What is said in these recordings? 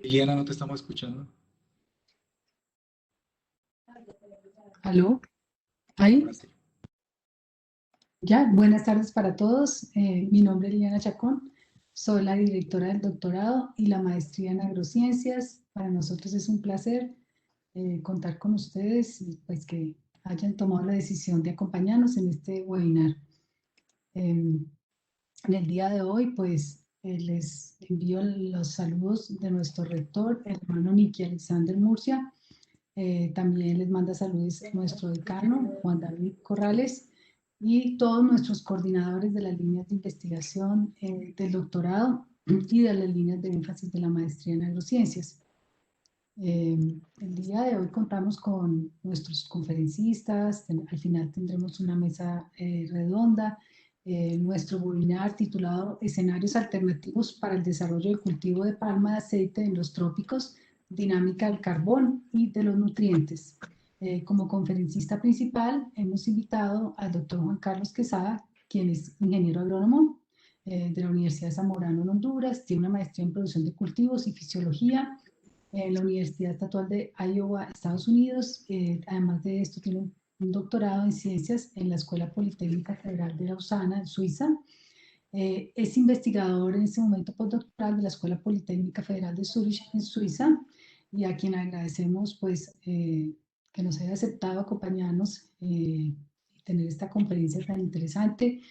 Liliana, no te estamos escuchando. ¿Aló? ¿Ahí? Ahora sí. Ya, buenas tardes para todos. Mi nombre es Liliana Chacón. Soy la directora del doctorado y la maestría en agrociencias. Para nosotros es un placer contar con ustedes y pues que hayan tomado la decisión de acompañarnos en este webinar. En el día de hoy, pues les envío los saludos de nuestro rector, el hermano Niki Alexander Murcia. También les manda saludos nuestro decano, Juan David Corrales, y todos nuestros coordinadores de las líneas de investigación del doctorado y de las líneas de énfasis de la maestría en agrociencias. El día de hoy contamos con nuestros conferencistas, al final tendremos una mesa redonda, nuestro webinar titulado Escenarios alternativos para el desarrollo del cultivo de palma de aceite en los trópicos, dinámica del carbón y de los nutrientes. Como conferencista principal hemos invitado al doctor Juan Carlos Quesada, quien es ingeniero agrónomo de la Universidad de Zamorano en Honduras, tiene una maestría en producción de cultivos y fisiología en la Universidad Estatal de Iowa, Estados Unidos. Además de esto, tiene un doctorado en ciencias en la Escuela Politécnica Federal de Lausana, en Suiza. Es investigador en este momento postdoctoral de la Escuela Politécnica Federal de Zurich, en Suiza, y a quien agradecemos pues, que nos haya aceptado acompañarnos y tener esta conferencia tan interesante.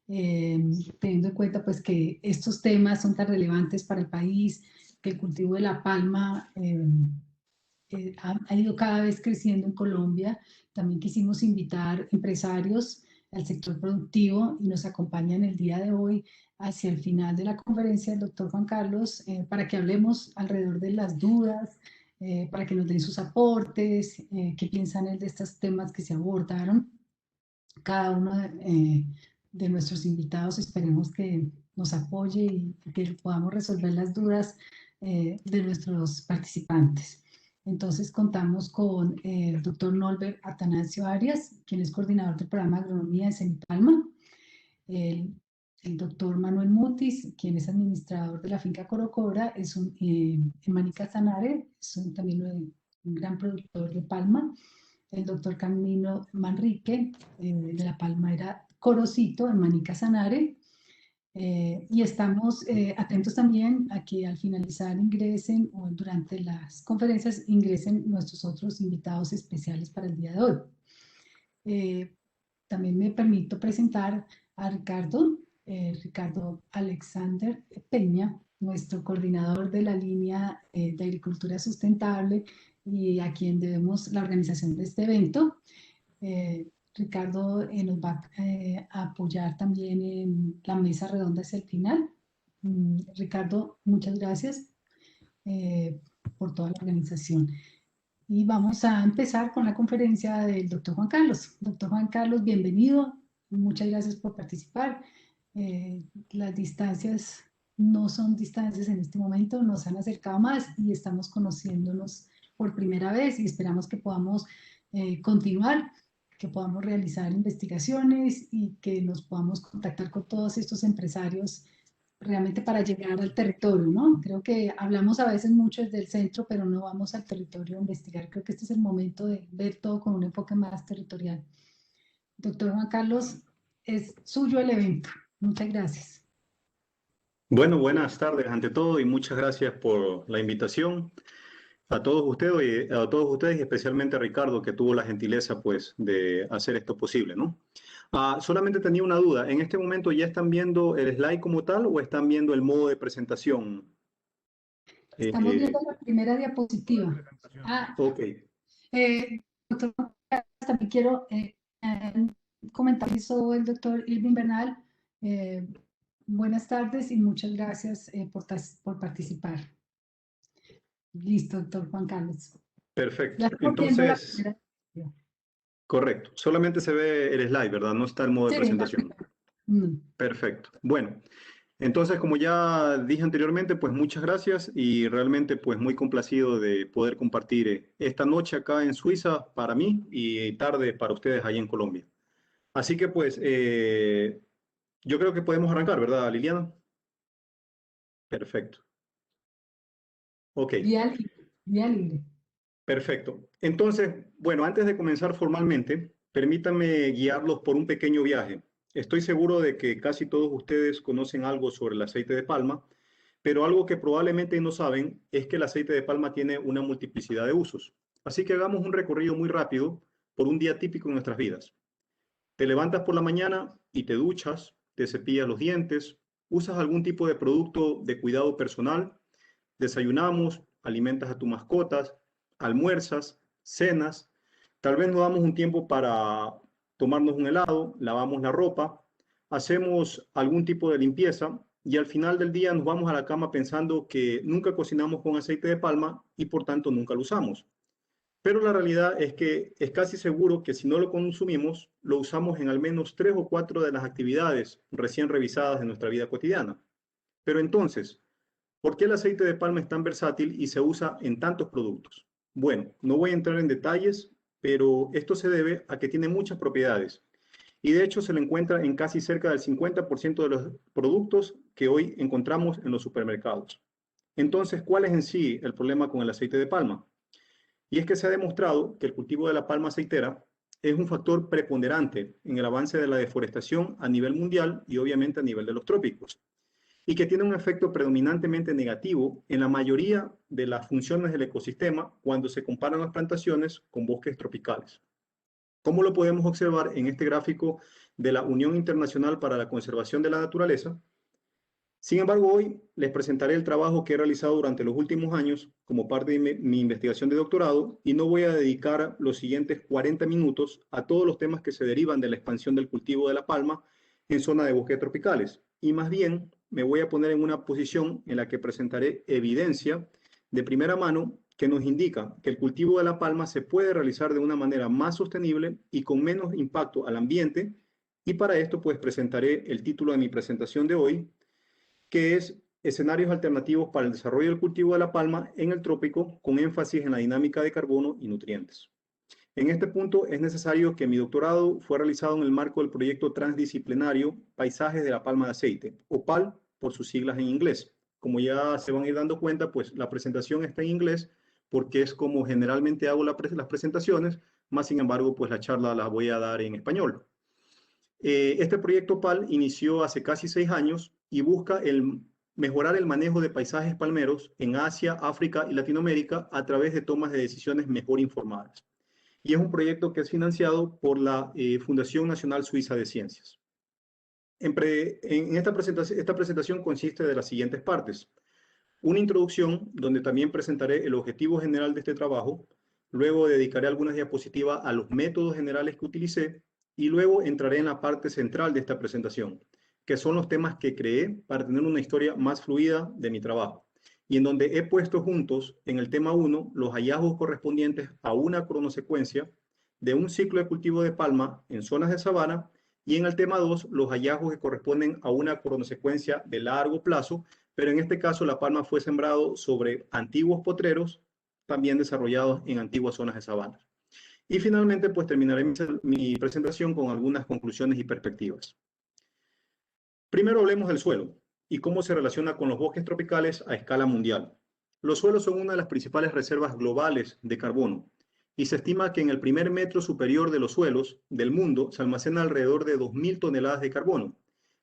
Teniendo en cuenta pues que estos temas son tan relevantes para el país, que el cultivo de la palma ha ido cada vez creciendo en Colombia. También quisimos invitar empresarios al sector productivo y nos acompaña en el día de hoy hacia el final de la conferencia el doctor Juan Carlos para que hablemos alrededor de las dudas, para que nos den sus aportes, qué piensan él de estos temas que se abordaron. Cada uno de nuestros invitados esperemos que nos apoye y que podamos resolver las dudas de nuestros participantes. Entonces contamos con el doctor Norbert Atanasio Arias, quien es coordinador del programa de agronomía de Semipalma, el, el doctor Manuel Mutis, quien es administrador de la finca Corocora, es en Manica Sanare, es también un gran productor de palma, el doctor Camilo Manrique, de la palmera Corocito, en Manica Sanare, y estamos atentos también a que al finalizar ingresen o durante las conferencias ingresen nuestros otros invitados especiales para el día de hoy. También me permito presentar a Ricardo Alexander Peña, nuestro coordinador de la línea de agricultura sustentable y a quien debemos la organización de este evento. Ricardo nos va a apoyar también en la mesa redonda hacia el final. Ricardo, muchas gracias por toda la organización. Y vamos a empezar con la conferencia del doctor Juan Carlos. Doctor Juan Carlos, bienvenido. Muchas gracias por participar. Las distancias no son distancias en este momento, nos han acercado más y estamos conociéndonos por primera vez y esperamos que podamos continuar, que podamos realizar investigaciones y que nos podamos contactar con todos estos empresarios realmente para llegar al territorio, ¿no? Creo que hablamos a veces mucho desde el centro, pero no vamos al territorio a investigar. Creo que este es el momento de ver todo con un enfoque más territorial. Doctor Juan Carlos, es suyo el evento. Muchas gracias. Bueno, buenas tardes ante todo y muchas gracias por la invitación a todos ustedes y especialmente a Ricardo que tuvo la gentileza pues de hacer esto posible, ¿no? Solamente tenía una duda. ¿En este momento ya están viendo el slide como tal o están viendo el modo de presentación? Estamos viendo la primera diapositiva. Ok. Doctor, también quiero comentar que soy el doctor Irving Bernal. Buenas tardes y muchas gracias por participar. Listo, doctor Juan Carlos. Perfecto. Ya estamos viendo la Entonces, primera. correcto. Solamente se ve el slide, ¿verdad? No está el modo de Sí, presentación. Perfecto. Bueno. Entonces, como ya dije anteriormente, pues muchas gracias y realmente pues muy complacido de poder compartir esta noche acá en Suiza para mí y tarde para ustedes allá en Colombia. Así que pues yo creo que podemos arrancar, ¿verdad, Liliana? Perfecto. Ok, Vía libre. perfecto. Entonces, bueno, antes de comenzar formalmente, permítanme guiarlos por un pequeño viaje. Estoy seguro de que casi todos ustedes conocen algo sobre el aceite de palma, pero algo que probablemente no saben es que el aceite de palma tiene una multiplicidad de usos. Así que hagamos un recorrido muy rápido por un día típico en nuestras vidas. Te levantas por la mañana y te duchas, te cepillas los dientes, usas algún tipo de producto de cuidado personal, desayunamos, alimentas a tus mascotas, almuerzas, cenas, tal vez nos damos un tiempo para tomarnos un helado, lavamos la ropa, hacemos algún tipo de limpieza y al final del día nos vamos a la cama pensando que nunca cocinamos con aceite de palma y por tanto nunca lo usamos. Pero la realidad es que es casi seguro que si no lo consumimos, lo usamos en al menos 3 o 4 de las actividades recién revisadas de nuestra vida cotidiana. Pero entonces, ¿por qué el aceite de palma es tan versátil y se usa en tantos productos? Bueno, no voy a entrar en detalles, pero esto se debe a que tiene muchas propiedades y de hecho se le encuentra en casi cerca del 50% de los productos que hoy encontramos en los supermercados. Entonces, ¿cuál es en sí el problema con el aceite de palma? Y es que se ha demostrado que el cultivo de la palma aceitera es un factor preponderante en el avance de la deforestación a nivel mundial y obviamente a nivel de los trópicos, y que tiene un efecto predominantemente negativo en la mayoría de las funciones del ecosistema cuando se comparan las plantaciones con bosques tropicales. ¿Cómo lo podemos observar en este gráfico de la Unión Internacional para la Conservación de la Naturaleza? Sin embargo, hoy les presentaré el trabajo que he realizado durante los últimos años como parte de mi investigación de doctorado y no voy a dedicar los siguientes 40 minutos a todos los temas que se derivan de la expansión del cultivo de la palma en zona de bosques tropicales. Y más bien me voy a poner en una posición en la que presentaré evidencia de primera mano que nos indica que el cultivo de la palma se puede realizar de una manera más sostenible y con menos impacto al ambiente. Y para esto pues presentaré el título de mi presentación de hoy, que es escenarios alternativos para el desarrollo del cultivo de la palma en el trópico, con énfasis en la dinámica de carbono y nutrientes. En este punto es necesario que mi doctorado fue realizado en el marco del proyecto transdisciplinario Paisajes de la Palma de Aceite, o PAL por sus siglas en inglés. Como ya se van a ir dando cuenta, pues la presentación está en inglés porque es como generalmente hago las presentaciones, más sin embargo, pues la charla la voy a dar en español. Este proyecto PAL inició hace casi 6 años y busca mejorar el manejo de paisajes palmeros en Asia, África y Latinoamérica a través de tomas de decisiones mejor informadas. Y es un proyecto que es financiado por la Fundación Nacional Suiza de Ciencias. En esta presentación consiste de las siguientes partes. Una introducción donde también presentaré el objetivo general de este trabajo, luego dedicaré algunas diapositivas a los métodos generales que utilicé y luego entraré en la parte central de esta presentación, que son los temas que creé para tener una historia más fluida de mi trabajo y en donde he puesto juntos en el tema 1 los hallazgos correspondientes a una cronosecuencia de un ciclo de cultivo de palma en zonas de sabana y en el tema 2 los hallazgos que corresponden a una cronosecuencia de largo plazo, pero en este caso la palma fue sembrado sobre antiguos potreros, también desarrollados en antiguas zonas de sabana. Y finalmente, pues terminaré mi presentación con algunas conclusiones y perspectivas. Primero hablemos del suelo y cómo se relaciona con los bosques tropicales a escala mundial. Los suelos son una de las principales reservas globales de carbono y se estima que en el primer metro superior de los suelos del mundo se almacena alrededor de 2.000 toneladas de carbono,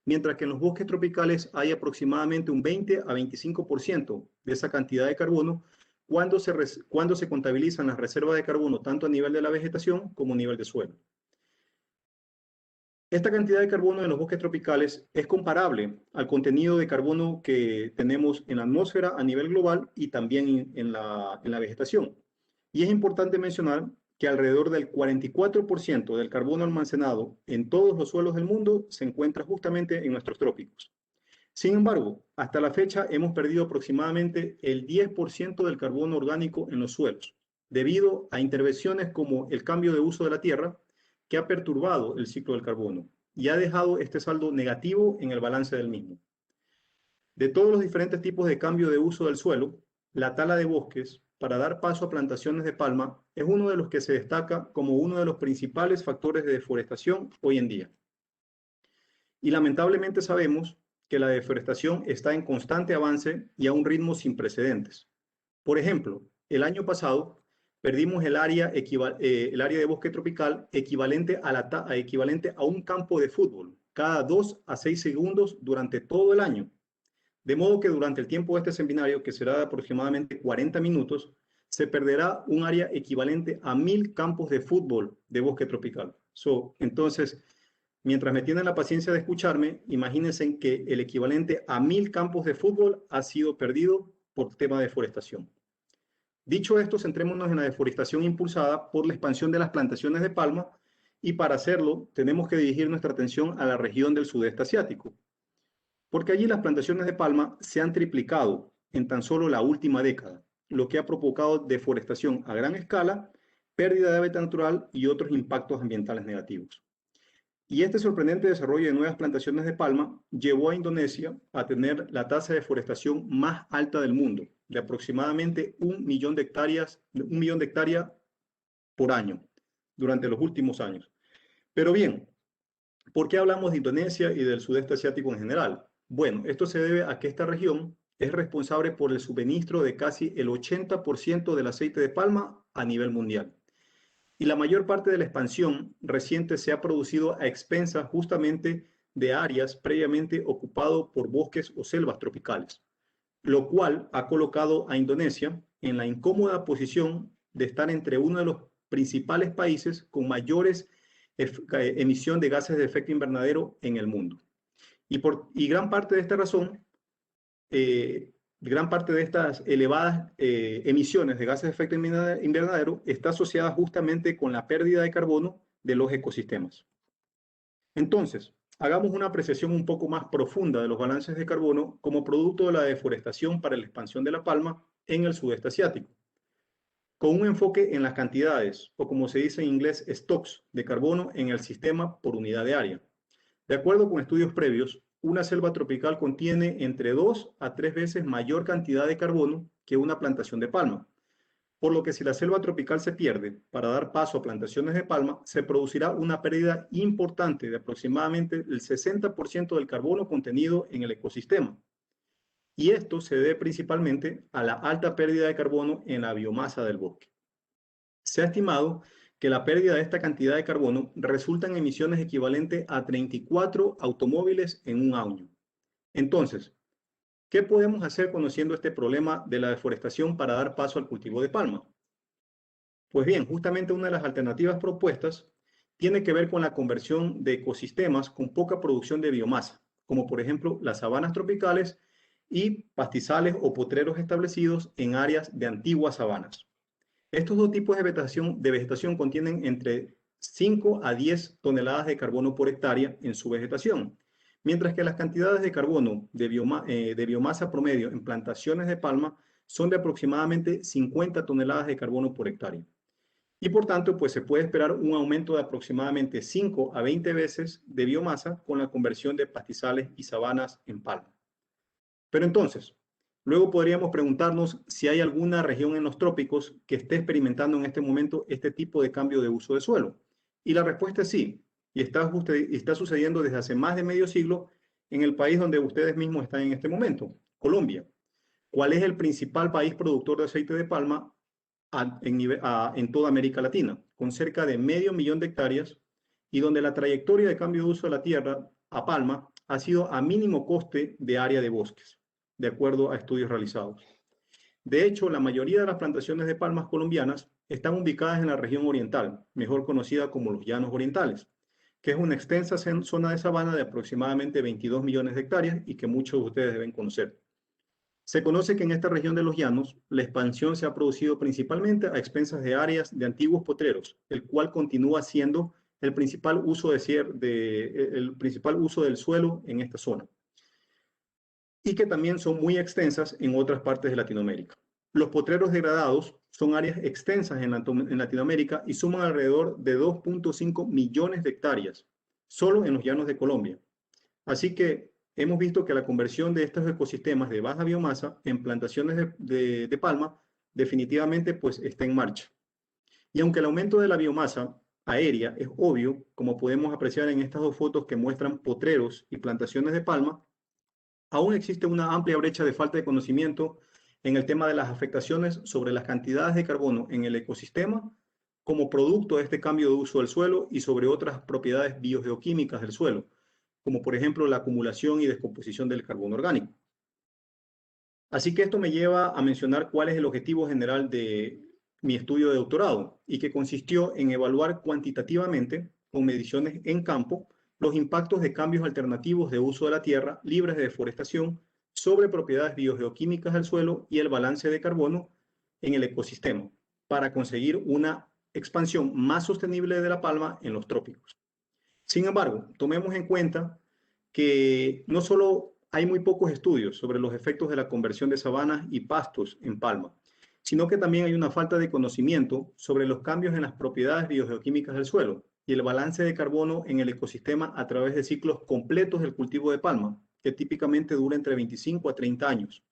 mientras que en los bosques tropicales hay aproximadamente un 20 a 25% de esa cantidad de carbono cuando se contabilizan las reservas de carbono tanto a nivel de la vegetación como a nivel de suelo. Esta cantidad de carbono en los bosques tropicales es comparable al contenido de carbono que tenemos en la atmósfera a nivel global y también en la vegetación. Y es importante mencionar que alrededor del 44% del carbono almacenado en todos los suelos del mundo se encuentra justamente en nuestros trópicos. Sin embargo, hasta la fecha hemos perdido aproximadamente el 10% del carbono orgánico en los suelos, debido a intervenciones como el cambio de uso de la tierra, que ha perturbado el ciclo del carbono y ha dejado este saldo negativo en el balance del mismo. De todos los diferentes tipos de cambio de uso del suelo, la tala de bosques para dar paso a plantaciones de palma es uno de los que se destaca como uno de los principales factores de deforestación hoy en día. Y lamentablemente sabemos que la deforestación está en constante avance y a un ritmo sin precedentes. Por ejemplo, el año pasado perdimos el área de bosque tropical equivalente a un campo de fútbol cada 2 a 6 segundos durante todo el año. De modo que durante el tiempo de este seminario, que será de aproximadamente 40 minutos, se perderá un área equivalente a 1000 campos de fútbol de bosque tropical. Entonces, mientras me tienen la paciencia de escucharme, imagínense que el equivalente a 1000 campos de fútbol ha sido perdido por tema de deforestación. Dicho esto, centrémonos en la deforestación impulsada por la expansión de las plantaciones de palma, y para hacerlo tenemos que dirigir nuestra atención a la región del sudeste asiático, porque allí las plantaciones de palma se han triplicado en tan solo la última década, lo que ha provocado deforestación a gran escala, pérdida de hábitat natural y otros impactos ambientales negativos. Y este sorprendente desarrollo de nuevas plantaciones de palma llevó a Indonesia a tener la tasa de deforestación más alta del mundo, de aproximadamente 1 millón de hectáreas por año durante los últimos años. Pero bien, ¿por qué hablamos de Indonesia y del sudeste asiático en general? Bueno, esto se debe a que esta región es responsable por el suministro de casi el 80% del aceite de palma a nivel mundial. Y la mayor parte de la expansión reciente se ha producido a expensas justamente de áreas previamente ocupadas por bosques o selvas tropicales, lo cual ha colocado a Indonesia en la incómoda posición de estar entre uno de los principales países con mayores emisión de gases de efecto invernadero en el mundo. Y gran parte de esta razón, gran parte de estas elevadas emisiones de gases de efecto invernadero está asociada justamente con la pérdida de carbono de los ecosistemas. Entonces, hagamos una apreciación un poco más profunda de los balances de carbono como producto de la deforestación para la expansión de la palma en el sudeste asiático, con un enfoque en las cantidades, o como se dice en inglés, stocks de carbono en el sistema por unidad de área. De acuerdo con estudios previos, una selva tropical contiene entre 2 a 3 veces mayor cantidad de carbono que una plantación de palma, por lo que si la selva tropical se pierde para dar paso a plantaciones de palma, se producirá una pérdida importante de aproximadamente el 60% del carbono contenido en el ecosistema. Y esto se debe principalmente a la alta pérdida de carbono en la biomasa del bosque. Se ha estimado que la pérdida de esta cantidad de carbono resulta en emisiones equivalentes a 34 automóviles en un año. Entonces, ¿qué podemos hacer conociendo este problema de la deforestación para dar paso al cultivo de palma? Pues bien, justamente una de las alternativas propuestas tiene que ver con la conversión de ecosistemas con poca producción de biomasa, como por ejemplo las sabanas tropicales y pastizales o potreros establecidos en áreas de antiguas sabanas. Estos dos tipos de vegetación contienen entre 5 a 10 toneladas de carbono por hectárea en su vegetación, mientras que las cantidades de carbono de biomasa promedio en plantaciones de palma son de aproximadamente 50 toneladas de carbono por hectárea. Y por tanto, pues se puede esperar un aumento de aproximadamente 5 a 20 veces de biomasa con la conversión de pastizales y sabanas en palma. Pero entonces, luego podríamos preguntarnos si hay alguna región en los trópicos que esté experimentando en este momento este tipo de cambio de uso de suelo. Y la respuesta es sí, y está sucediendo desde hace más de medio siglo en el país donde ustedes mismos están en este momento, Colombia. ¿Cuál es el principal país productor de aceite de palma en toda América Latina? Con cerca de 500.000 de hectáreas, y donde la trayectoria de cambio de uso de la tierra a palma ha sido a mínimo coste de área de bosques, de acuerdo a estudios realizados. De hecho, la mayoría de las plantaciones de palmas colombianas están ubicadas en la región oriental, mejor conocida como los Llanos Orientales, que es una extensa zona de sabana de aproximadamente 22 millones de hectáreas y que muchos de ustedes deben conocer. Se conoce que en esta región de los llanos, la expansión se ha producido principalmente a expensas de áreas de antiguos potreros, el cual continúa siendo el principal uso del suelo en esta zona, y que también son muy extensas en otras partes de Latinoamérica. Los potreros degradados son áreas extensas en Latinoamérica y suman alrededor de 2.5 millones de hectáreas, solo en los llanos de Colombia. Así que hemos visto que la conversión de estos ecosistemas de baja biomasa en plantaciones de palma definitivamente pues está en marcha. Y aunque el aumento de la biomasa aérea es obvio, como podemos apreciar en estas dos fotos que muestran potreros y plantaciones de palma, aún existe una amplia brecha de falta de conocimiento en el tema de las afectaciones sobre las cantidades de carbono en el ecosistema como producto de este cambio de uso del suelo y sobre otras propiedades biogeoquímicas del suelo, como por ejemplo la acumulación y descomposición del carbono orgánico. Así que esto me lleva a mencionar cuál es el objetivo general de mi estudio de doctorado y que consistió en evaluar cuantitativamente, con mediciones en campo, los impactos de cambios alternativos de uso de la tierra libres de deforestación sobre propiedades biogeoquímicas del suelo y el balance de carbono en el ecosistema para conseguir una expansión más sostenible de la palma en los trópicos. Sin embargo, tomemos en cuenta que no solo hay muy pocos estudios sobre los efectos de la conversión de sabanas y pastos en palma, sino que también hay una falta de conocimiento sobre los cambios en las propiedades biogeoquímicas del suelo y el balance de carbono en el ecosistema a través de ciclos completos del cultivo de palma, que típicamente dura entre 25 a 30 años.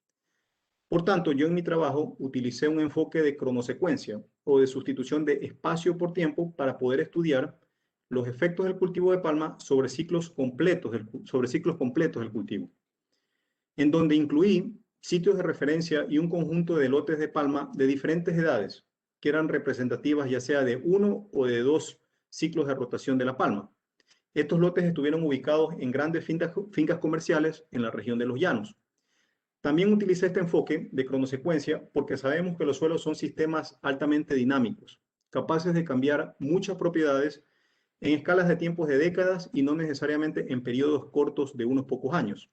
Por tanto, yo en mi trabajo utilicé un enfoque de cronosecuencia o de sustitución de espacio por tiempo para poder estudiar los efectos del cultivo de palma sobre ciclos completos del cultivo, en donde incluí sitios de referencia y un conjunto de lotes de palma de diferentes edades, que eran representativas ya sea de uno o de dos ciclos de rotación de la palma. Estos lotes estuvieron ubicados en grandes fincas comerciales en la región de los Llanos. También utilicé este enfoque de cronosecuencia porque sabemos que los suelos son sistemas altamente dinámicos, capaces de cambiar muchas propiedades en escalas de tiempos de décadas y no necesariamente en periodos cortos de unos pocos años.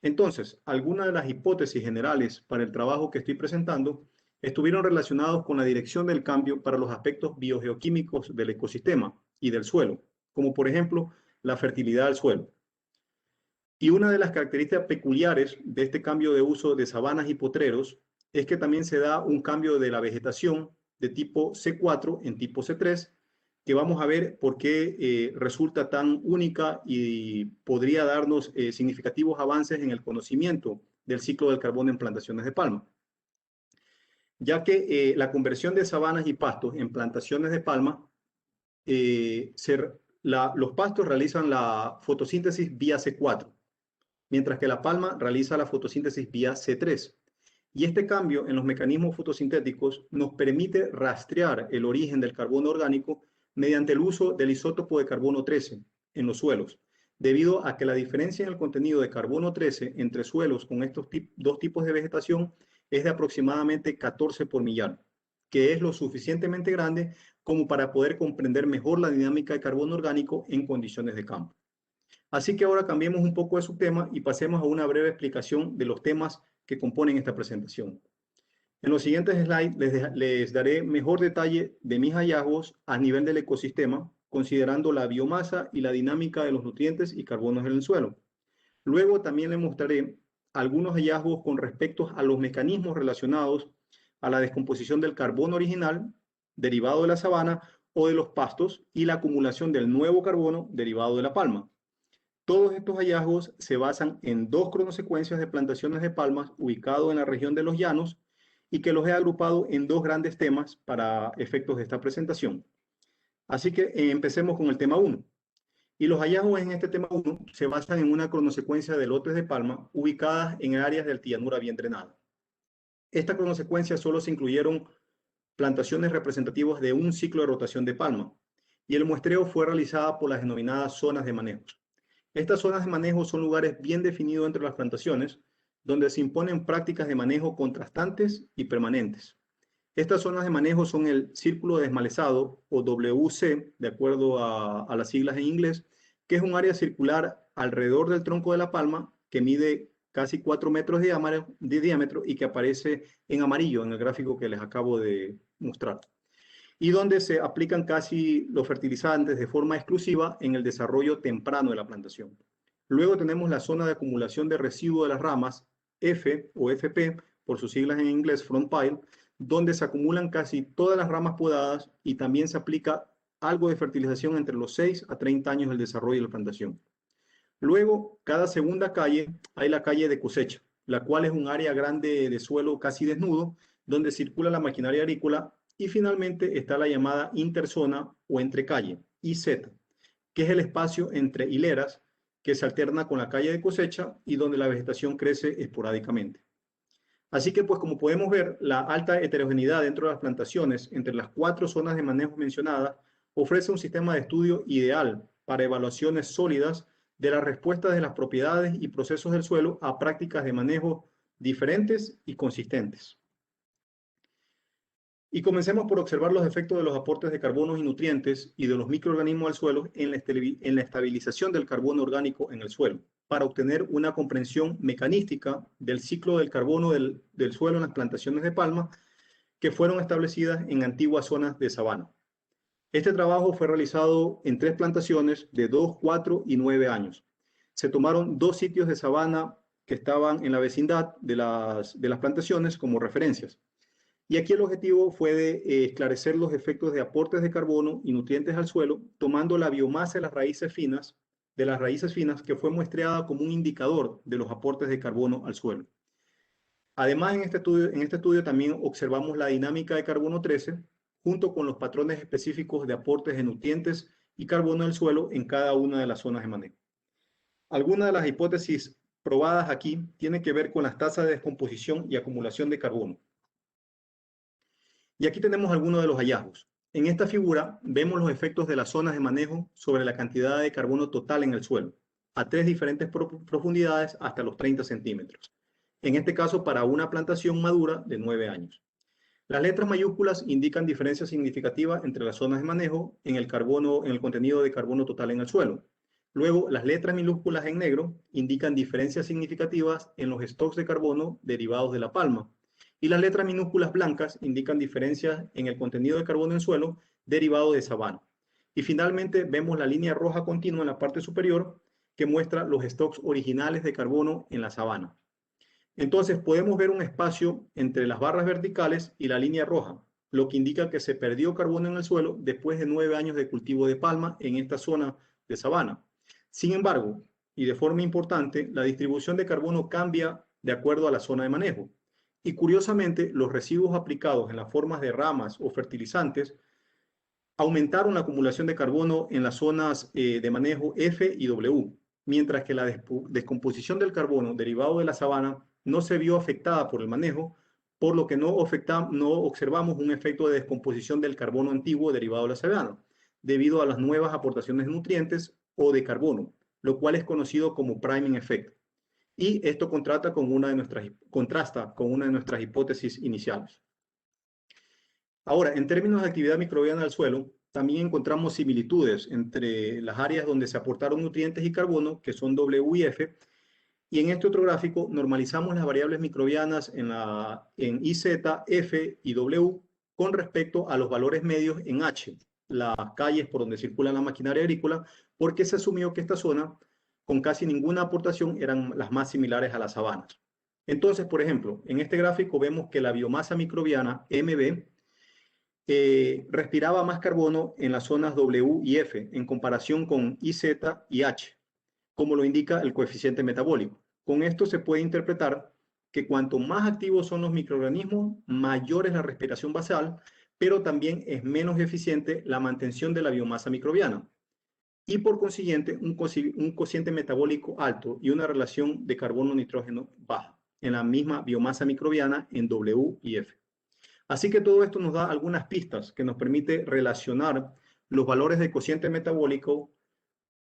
Entonces, algunas de las hipótesis generales para el trabajo que estoy presentando estuvieron relacionados con la dirección del cambio para los aspectos biogeoquímicos del ecosistema y del suelo, como por ejemplo la fertilidad del suelo. Y una de las características peculiares de este cambio de uso de sabanas y potreros es que también se da un cambio de la vegetación de tipo C4 en tipo C3, que vamos a ver por qué resulta tan única y podría darnos significativos avances en el conocimiento del ciclo del carbono en plantaciones de palma. Ya que la conversión de sabanas y pastos en plantaciones de palma, los pastos realizan la fotosíntesis vía C4, mientras que la palma realiza la fotosíntesis vía C3. Y este cambio en los mecanismos fotosintéticos nos permite rastrear el origen del carbono orgánico mediante el uso del isótopo de carbono 13 en los suelos, debido a que la diferencia en el contenido de carbono 13 entre suelos con estos dos tipos de vegetación es de aproximadamente 14 por millar, que es lo suficientemente grande como para poder comprender mejor la dinámica de carbono orgánico en condiciones de campo. Así que ahora cambiemos un poco de su tema y pasemos a una breve explicación de los temas que componen esta presentación. En los siguientes slides les daré mejor detalle de mis hallazgos a nivel del ecosistema, considerando la biomasa y la dinámica de los nutrientes y carbonos en el suelo. Luego también les mostraré algunos hallazgos con respecto a los mecanismos relacionados a la descomposición del carbono original derivado de la sabana o de los pastos y la acumulación del nuevo carbono derivado de la palma. Todos estos hallazgos se basan en dos cronosecuencias de plantaciones de palmas ubicados en la región de los Llanos y que los he agrupado en dos grandes temas para efectos de esta presentación. Así que empecemos con el tema 1. Y los hallazgos en este tema 1 se basan en una cronosecuencia de lotes de palma ubicadas en áreas de altillanura bien drenada. Esta cronosecuencia solo se incluyeron plantaciones representativas de un ciclo de rotación de palma y el muestreo fue realizado por las denominadas zonas de manejo. Estas zonas de manejo son lugares bien definidos entre las plantaciones, donde se imponen prácticas de manejo contrastantes y permanentes. Estas zonas de manejo son el círculo desmalezado, o WC, de acuerdo a las siglas en inglés, que es un área circular alrededor del tronco de la palma que mide casi 4 metros de diámetro y que aparece en amarillo en el gráfico que les acabo de mostrar, y donde se aplican casi los fertilizantes de forma exclusiva en el desarrollo temprano de la plantación. Luego tenemos la zona de acumulación de residuos de las ramas, F o FP, por sus siglas en inglés, front pile, donde se acumulan casi todas las ramas podadas y también se aplica algo de fertilización entre los 6 a 30 años del desarrollo de la plantación. Luego, cada segunda calle, hay la calle de cosecha, la cual es un área grande de suelo casi desnudo, donde circula la maquinaria agrícola. Y finalmente está la llamada interzona o entrecalle, IZ, que es el espacio entre hileras que se alterna con la calle de cosecha y donde la vegetación crece esporádicamente. Así que, pues como podemos ver, la alta heterogeneidad dentro de las plantaciones entre las 4 zonas de manejo mencionadas ofrece un sistema de estudio ideal para evaluaciones sólidas de las respuestas de las propiedades y procesos del suelo a prácticas de manejo diferentes y consistentes. Y comencemos por observar los efectos de los aportes de carbonos y nutrientes y de los microorganismos al suelo en la estabilización del carbono orgánico en el suelo, para obtener una comprensión mecanística del ciclo del carbono del suelo en las plantaciones de palma que fueron establecidas en antiguas zonas de sabana. Este trabajo fue realizado en 3 plantaciones de 2, 4 y 9 años. Se tomaron 2 sitios de sabana que estaban en la vecindad de las plantaciones como referencias. Y aquí el objetivo fue de esclarecer los efectos de aportes de carbono y nutrientes al suelo, tomando la biomasa de las raíces finas, que fue muestreada como un indicador de los aportes de carbono al suelo. Además, en este estudio también observamos la dinámica de carbono 13, junto con los patrones específicos de aportes de nutrientes y carbono al suelo en cada una de las zonas de manejo. Algunas de las hipótesis probadas aquí tienen que ver con las tasas de descomposición y acumulación de carbono. Y aquí tenemos algunos de los hallazgos. En esta figura vemos los efectos de las zonas de manejo sobre la cantidad de carbono total en el suelo, a 3 diferentes profundidades hasta los 30 centímetros. En este caso, para una plantación madura de 9 años. Las letras mayúsculas indican diferencias significativas entre las zonas de manejo en el contenido de carbono total en el suelo. Luego, las letras minúsculas en negro indican diferencias significativas en los stocks de carbono derivados de la palma. Y las letras minúsculas blancas indican diferencias en el contenido de carbono en suelo derivado de sabana. Y finalmente vemos la línea roja continua en la parte superior que muestra los stocks originales de carbono en la sabana. Entonces podemos ver un espacio entre las barras verticales y la línea roja, lo que indica que se perdió carbono en el suelo después de 9 años de cultivo de palma en esta zona de sabana. Sin embargo, y de forma importante, la distribución de carbono cambia de acuerdo a la zona de manejo. Y curiosamente, los residuos aplicados en las formas de ramas o fertilizantes aumentaron la acumulación de carbono en las zonas de manejo F y W, mientras que la descomposición del carbono derivado de la sabana no se vio afectada por el manejo, por lo que no observamos un efecto de descomposición del carbono antiguo derivado de la sabana, debido a las nuevas aportaciones de nutrientes o de carbono, lo cual es conocido como priming effect. Y esto contrasta con una de nuestras hipótesis iniciales. Ahora, en términos de actividad microbiana del suelo, también encontramos similitudes entre las áreas donde se aportaron nutrientes y carbono, que son W y F, y en este otro gráfico normalizamos las variables microbianas en IZ, F y W con respecto a los valores medios en H, las calles por donde circula la maquinaria agrícola, porque se asumió que esta zona con casi ninguna aportación eran las más similares a las sabanas. Entonces, por ejemplo, en este gráfico vemos que la biomasa microbiana MB respiraba más carbono en las zonas W y F en comparación con IZ y H, como lo indica el coeficiente metabólico. Con esto se puede interpretar que cuanto más activos son los microorganismos, mayor es la respiración basal, pero también es menos eficiente la mantención de la biomasa microbiana. Y por consiguiente, un cociente metabólico alto y una relación de carbono-nitrógeno baja en la misma biomasa microbiana en W y F. Así que todo esto nos da algunas pistas que nos permite relacionar los valores de cociente metabólico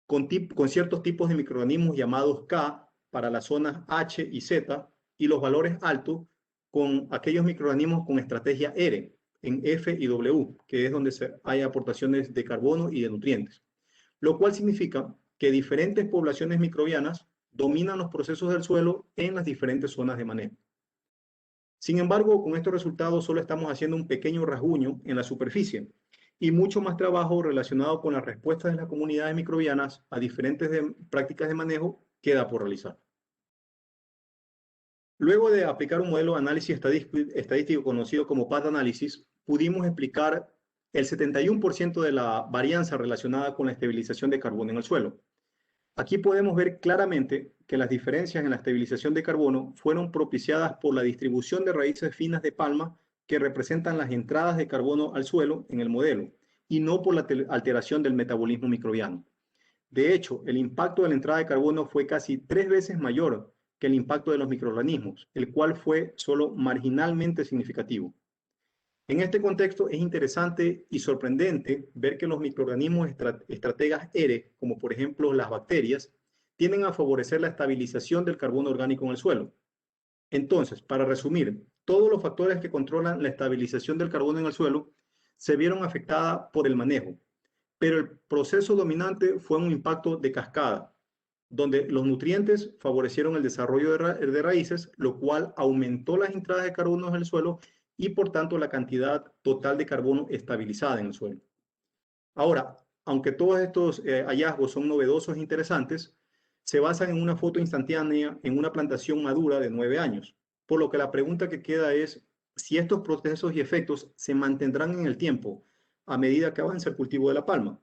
con ciertos tipos de microorganismos llamados K para las zonas H y Z y los valores altos con aquellos microorganismos con estrategia R en F y W, que es donde hay aportaciones de carbono y de nutrientes. Lo cual significa que diferentes poblaciones microbianas dominan los procesos del suelo en las diferentes zonas de manejo. Sin embargo, con estos resultados solo estamos haciendo un pequeño rasguño en la superficie y mucho más trabajo relacionado con las respuestas de las comunidades microbianas a diferentes prácticas de manejo queda por realizar. Luego de aplicar un modelo de análisis estadístico conocido como path análisis, pudimos explicar el 71% de la varianza relacionada con la estabilización de carbono en el suelo. Aquí podemos ver claramente que las diferencias en la estabilización de carbono fueron propiciadas por la distribución de raíces finas de palma que representan las entradas de carbono al suelo en el modelo, y no por la alteración del metabolismo microbiano. De hecho, el impacto de la entrada de carbono fue casi 3 veces mayor que que el impacto de los microorganismos, el cual fue solo marginalmente significativo. En este contexto es interesante y sorprendente ver que los microorganismos estrategas ERE, como por ejemplo las bacterias, tienden a favorecer la estabilización del carbono orgánico en el suelo. Entonces, para resumir, todos los factores que controlan la estabilización del carbono en el suelo se vieron afectadas por el manejo, pero el proceso dominante fue un impacto de cascada, donde los nutrientes favorecieron el desarrollo de raíces, lo cual aumentó las entradas de carbono en el suelo y por tanto la cantidad total de carbono estabilizada en el suelo. Ahora, aunque todos estos hallazgos son novedosos e interesantes, se basan en una foto instantánea en una plantación madura de 9 años, por lo que la pregunta que queda es si estos procesos y efectos se mantendrán en el tiempo a medida que avance el cultivo de la palma.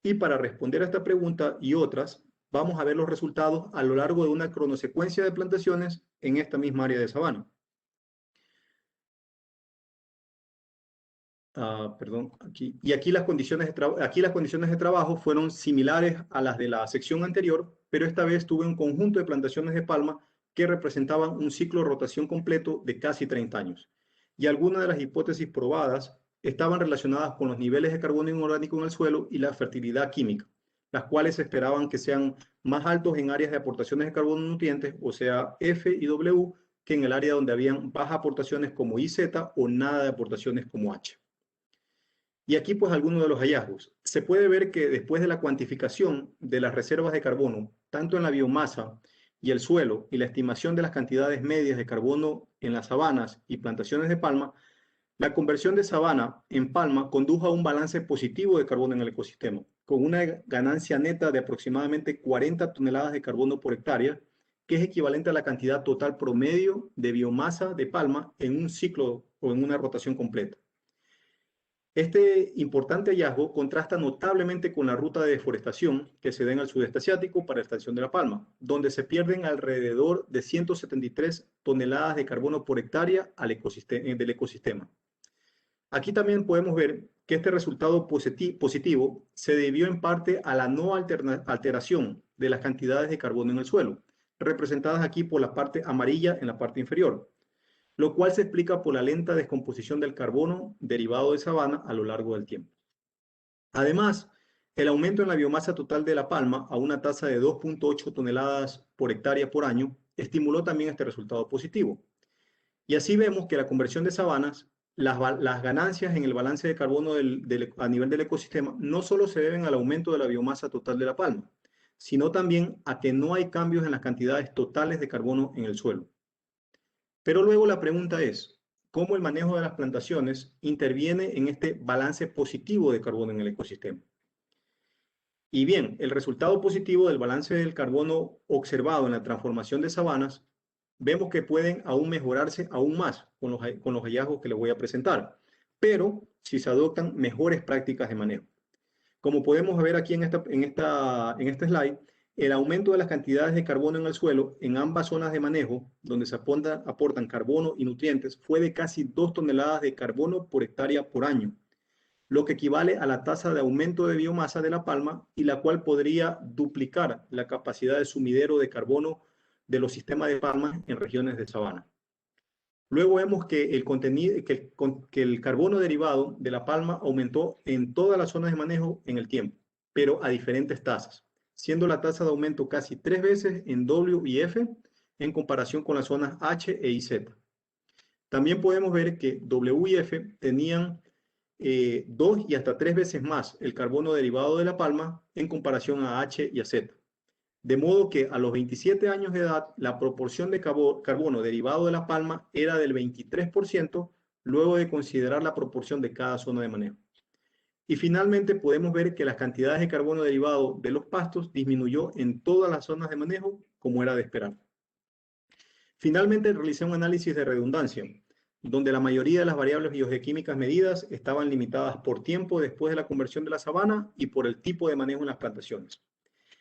Y para responder a esta pregunta y otras, vamos a ver los resultados a lo largo de una cronosecuencia de plantaciones en esta misma área de sabana. Perdón, aquí. Y aquí las condiciones de trabajo fueron similares a las de la sección anterior, pero esta vez tuve un conjunto de plantaciones de palma que representaban un ciclo de rotación completo de casi 30 años. Y algunas de las hipótesis probadas estaban relacionadas con los niveles de carbono inorgánico en el suelo y la fertilidad química, las cuales se esperaban que sean más altos en áreas de aportaciones de carbono nutrientes, o sea, F y W, que en el área donde habían bajas aportaciones como I, Z o nada de aportaciones como H. Y aquí pues algunos de los hallazgos. Se puede ver que después de la cuantificación de las reservas de carbono, tanto en la biomasa y el suelo, y la estimación de las cantidades medias de carbono en las sabanas y plantaciones de palma, la conversión de sabana en palma condujo a un balance positivo de carbono en el ecosistema, con una ganancia neta de aproximadamente 40 toneladas de carbono por hectárea, que es equivalente a la cantidad total promedio de biomasa de palma en un ciclo o en una rotación completa. Este importante hallazgo contrasta notablemente con la ruta de deforestación que se da en el sudeste asiático para la extracción de la palma, donde se pierden alrededor de 173 toneladas de carbono por hectárea del ecosistema. Aquí también podemos ver que este resultado positivo se debió en parte a la no alteración de las cantidades de carbono en el suelo, representadas aquí por la parte amarilla en la parte inferior, lo cual se explica por la lenta descomposición del carbono derivado de sabana a lo largo del tiempo. Además, el aumento en la biomasa total de la palma a una tasa de 2.8 toneladas por hectárea por año estimuló también este resultado positivo. Y así vemos que la conversión de sabanas, las ganancias en el balance de carbono a nivel del ecosistema, no solo se deben al aumento de la biomasa total de la palma, sino también a que no hay cambios en las cantidades totales de carbono en el suelo. Pero luego la pregunta es, ¿cómo el manejo de las plantaciones interviene en este balance positivo de carbono en el ecosistema? Y bien, el resultado positivo del balance del carbono observado en la transformación de sabanas, vemos que pueden aún mejorarse aún más con los hallazgos que les voy a presentar, pero si se adoptan mejores prácticas de manejo. Como podemos ver aquí en este slide, el aumento de las cantidades de carbono en el suelo en ambas zonas de manejo, donde se aportan carbono y nutrientes, fue de casi 2 toneladas de carbono por hectárea por año, lo que equivale a la tasa de aumento de biomasa de la palma y la cual podría duplicar la capacidad de sumidero de carbono de los sistemas de palmas en regiones de sabana. Luego vemos que el carbono derivado de la palma aumentó en todas las zonas de manejo en el tiempo, pero a diferentes tasas, siendo la tasa de aumento casi 3 veces en W y F en comparación con las zonas H e IZ. También podemos ver que W y F tenían 2 y hasta 3 veces más el carbono derivado de la palma en comparación a H y a Z. De modo que a los 27 años de edad, la proporción de carbono derivado de la palma era del 23%, luego de considerar la proporción de cada zona de manejo. Y finalmente podemos ver que las cantidades de carbono derivado de los pastos disminuyó en todas las zonas de manejo, como era de esperar. Finalmente realicé un análisis de redundancia, donde la mayoría de las variables biogeoquímicas medidas estaban limitadas por tiempo después de la conversión de la sabana y por el tipo de manejo en las plantaciones.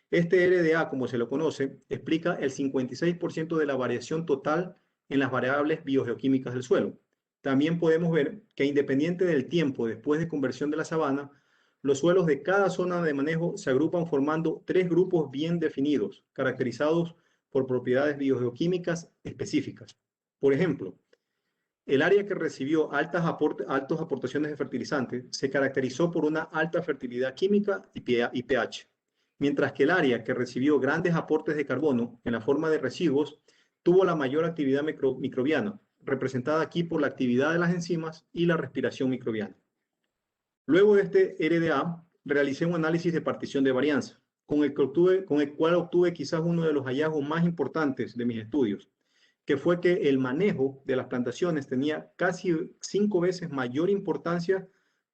Este RDA, como se lo conoce, explica el 56% de la variación total en las variables biogeoquímicas del suelo. También podemos ver que independiente del tiempo después de conversión de la sabana, los suelos de cada zona de manejo se agrupan formando 3 grupos bien definidos, caracterizados por propiedades biogeoquímicas específicas. Por ejemplo, el área que recibió altas aportaciones de fertilizantes se caracterizó por una alta fertilidad química y pH, mientras que el área que recibió grandes aportes de carbono en la forma de residuos tuvo la mayor actividad microbiana, representada aquí por la actividad de las enzimas y la respiración microbiana. Luego de este RDA, realicé un análisis de partición de varianza, con el cual obtuve quizás uno de los hallazgos más importantes de mis estudios, que fue que el manejo de las plantaciones tenía casi 5 veces mayor importancia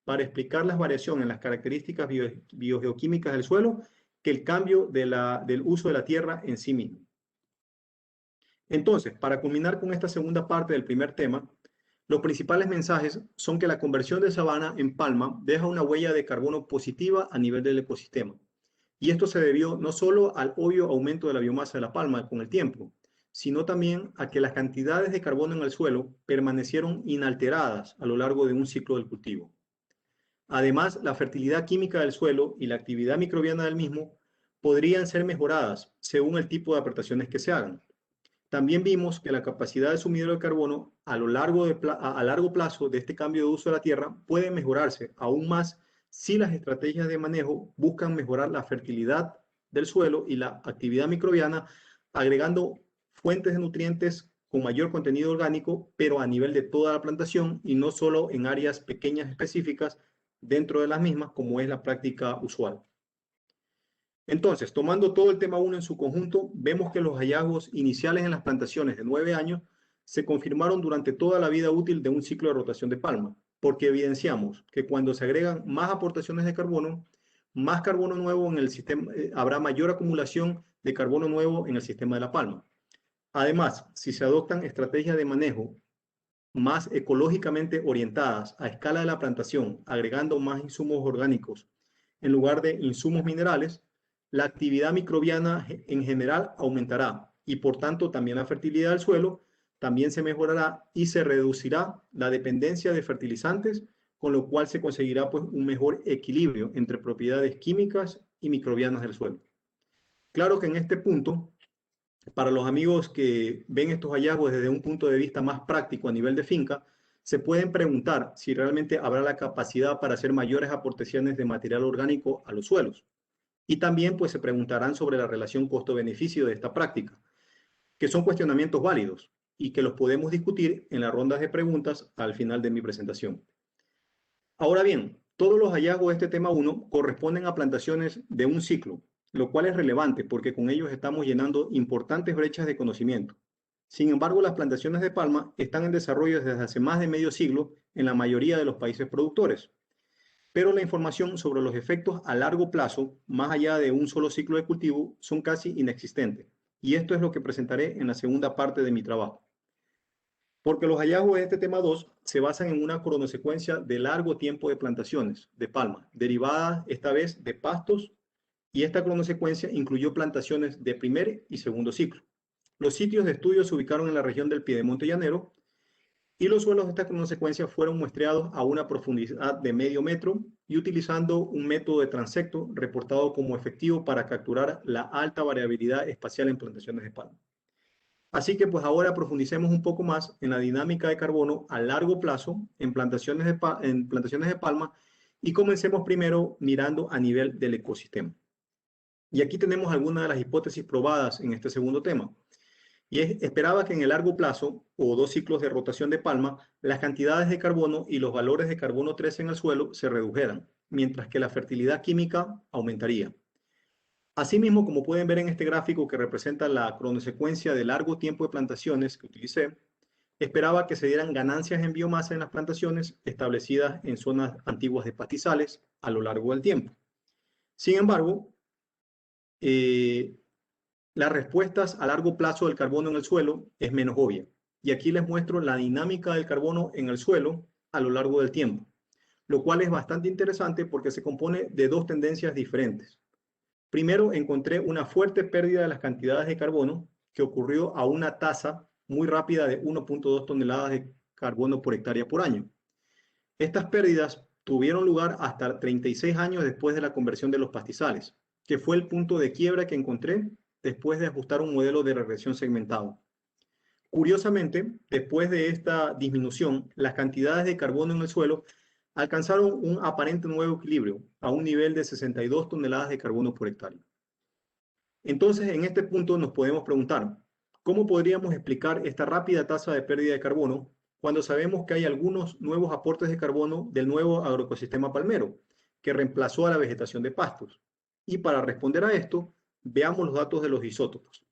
para explicar las variaciones en las características biogeoquímicas del suelo que el cambio del uso de la tierra en sí mismo. Entonces, para culminar con esta segunda parte del primer tema, los principales mensajes son que la conversión de sabana en palma deja una huella de carbono positiva a nivel del ecosistema. Y esto se debió no solo al obvio aumento de la biomasa de la palma con el tiempo, sino también a que las cantidades de carbono en el suelo permanecieron inalteradas a lo largo de un ciclo del cultivo. Además, la fertilidad química del suelo y la actividad microbiana del mismo podrían ser mejoradas según el tipo de aportaciones que se hagan. También vimos que la capacidad de sumidero de carbono a largo plazo de este cambio de uso de la tierra puede mejorarse aún más si las estrategias de manejo buscan mejorar la fertilidad del suelo y la actividad microbiana, agregando fuentes de nutrientes con mayor contenido orgánico, pero a nivel de toda la plantación y no solo en áreas pequeñas específicas dentro de las mismas, como es la práctica usual. Entonces, tomando todo el tema 1 en su conjunto, vemos que los hallazgos iniciales en las plantaciones de 9 años se confirmaron durante toda la vida útil de un ciclo de rotación de palma, porque evidenciamos que cuando se agregan más aportaciones de carbono, más carbono nuevo en el sistema, habrá mayor acumulación de carbono nuevo en el sistema de la palma. Además, si se adoptan estrategias de manejo más ecológicamente orientadas a escala de la plantación, agregando más insumos orgánicos en lugar de insumos minerales, la actividad microbiana en general aumentará y por tanto también la fertilidad del suelo también se mejorará y se reducirá la dependencia de fertilizantes, con lo cual se conseguirá pues un mejor equilibrio entre propiedades químicas y microbianas del suelo. Claro que en este punto, para los amigos que ven estos hallazgos desde un punto de vista más práctico a nivel de finca, se pueden preguntar si realmente habrá la capacidad para hacer mayores aportaciones de material orgánico a los suelos. Y también pues se preguntarán sobre la relación costo-beneficio de esta práctica, que son cuestionamientos válidos y que los podemos discutir en las rondas de preguntas al final de mi presentación. Ahora bien, todos los hallazgos de este tema 1 corresponden a plantaciones de un ciclo, lo cual es relevante porque con ellos estamos llenando importantes brechas de conocimiento. Sin embargo, las plantaciones de palma están en desarrollo desde hace más de medio siglo en la mayoría de los países productores. Pero la información sobre los efectos a largo plazo, más allá de un solo ciclo de cultivo, son casi inexistentes. Y esto es lo que presentaré en la segunda parte de mi trabajo. Porque los hallazgos de este tema 2 se basan en una cronosecuencia de largo tiempo de plantaciones de palma, derivada esta vez de pastos, y esta cronosecuencia incluyó plantaciones de primer y segundo ciclo. Los sitios de estudio se ubicaron en la región del Piedemonte Llanero, y los suelos de esta cronosecuencia fueron muestreados a una profundidad de medio metro y utilizando un método de transecto reportado como efectivo para capturar la alta variabilidad espacial en plantaciones de palma. Así que pues ahora profundicemos un poco más en la dinámica de carbono a largo plazo en plantaciones de palma y comencemos primero mirando a nivel del ecosistema. Y aquí tenemos algunas de las hipótesis probadas en este segundo tema. Y esperaba que en el largo plazo, o 2 ciclos de rotación de palma, las cantidades de carbono y los valores de carbono 13 en el suelo se redujeran, mientras que la fertilidad química aumentaría. Asimismo, como pueden ver en este gráfico que representa la cronosecuencia de largo tiempo de plantaciones que utilicé, esperaba que se dieran ganancias en biomasa en las plantaciones establecidas en zonas antiguas de pastizales a lo largo del tiempo. Sin embargo, las respuestas a largo plazo del carbono en el suelo es menos obvia. Y aquí les muestro la dinámica del carbono en el suelo a lo largo del tiempo, lo cual es bastante interesante porque se compone de 2 tendencias diferentes. Primero, encontré una fuerte pérdida de las cantidades de carbono que ocurrió a una tasa muy rápida de 1.2 toneladas de carbono por hectárea por año. Estas pérdidas tuvieron lugar hasta 36 años después de la conversión de los pastizales, que fue el punto de quiebra que encontré después de ajustar un modelo de regresión segmentado. Curiosamente, después de esta disminución, las cantidades de carbono en el suelo alcanzaron un aparente nuevo equilibrio a un nivel de 62 toneladas de carbono por hectárea. Entonces, en este punto nos podemos preguntar, ¿cómo podríamos explicar esta rápida tasa de pérdida de carbono cuando sabemos que hay algunos nuevos aportes de carbono del nuevo agroecosistema palmero, que reemplazó a la vegetación de pastos? Y para responder a esto, veamos los datos de los isótopos.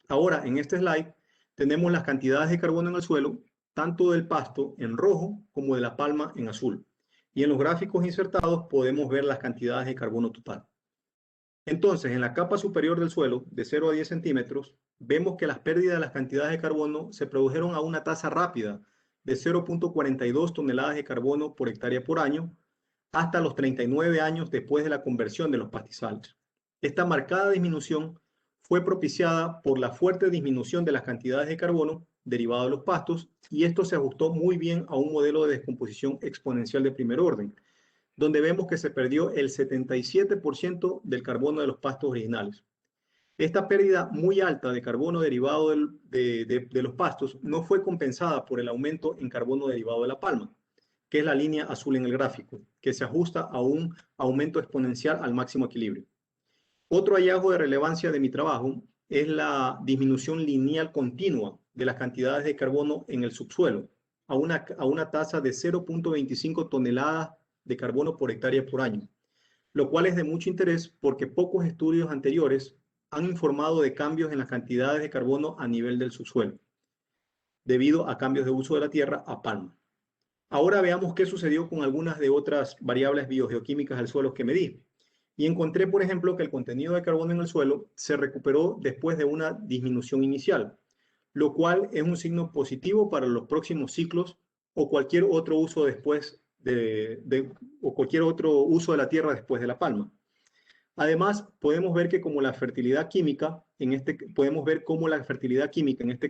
Ahora, en este slide, tenemos las cantidades de carbono en el suelo, tanto del pasto en rojo como de la palma en azul. Y en los gráficos insertados podemos ver las cantidades de carbono total. Entonces, en la capa superior del suelo, de 0 a 10 centímetros, vemos que las pérdidas de las cantidades de carbono se produjeron a una tasa rápida de 0.42 toneladas de carbono por hectárea por año, hasta los 39 años después de la conversión de los pastizales. Esta marcada disminución fue propiciada por la fuerte disminución de las cantidades de carbono derivado de los pastos, y esto se ajustó muy bien a un modelo de descomposición exponencial de primer orden, donde vemos que se perdió el 77% del carbono de los pastos originales. Esta pérdida muy alta de carbono derivado de los pastos no fue compensada por el aumento en carbono derivado de la palma, que es la línea azul en el gráfico, que se ajusta a un aumento exponencial al máximo equilibrio. Otro hallazgo de relevancia de mi trabajo es la disminución lineal continua de las cantidades de carbono en el subsuelo, a una tasa de 0.25 toneladas de carbono por hectárea por año, lo cual es de mucho interés porque pocos estudios anteriores han informado de cambios en las cantidades de carbono a nivel del subsuelo, debido a cambios de uso de la tierra a palma. Ahora veamos qué sucedió con algunas de otras variables biogeoquímicas del suelo que medí. Y encontré, por ejemplo, que el contenido de carbono en el suelo se recuperó después de una disminución inicial, lo cual es un signo positivo para los próximos ciclos o cualquier otro uso después o cualquier otro uso de la tierra después de la palma. Además, podemos ver que como la fertilidad química, en este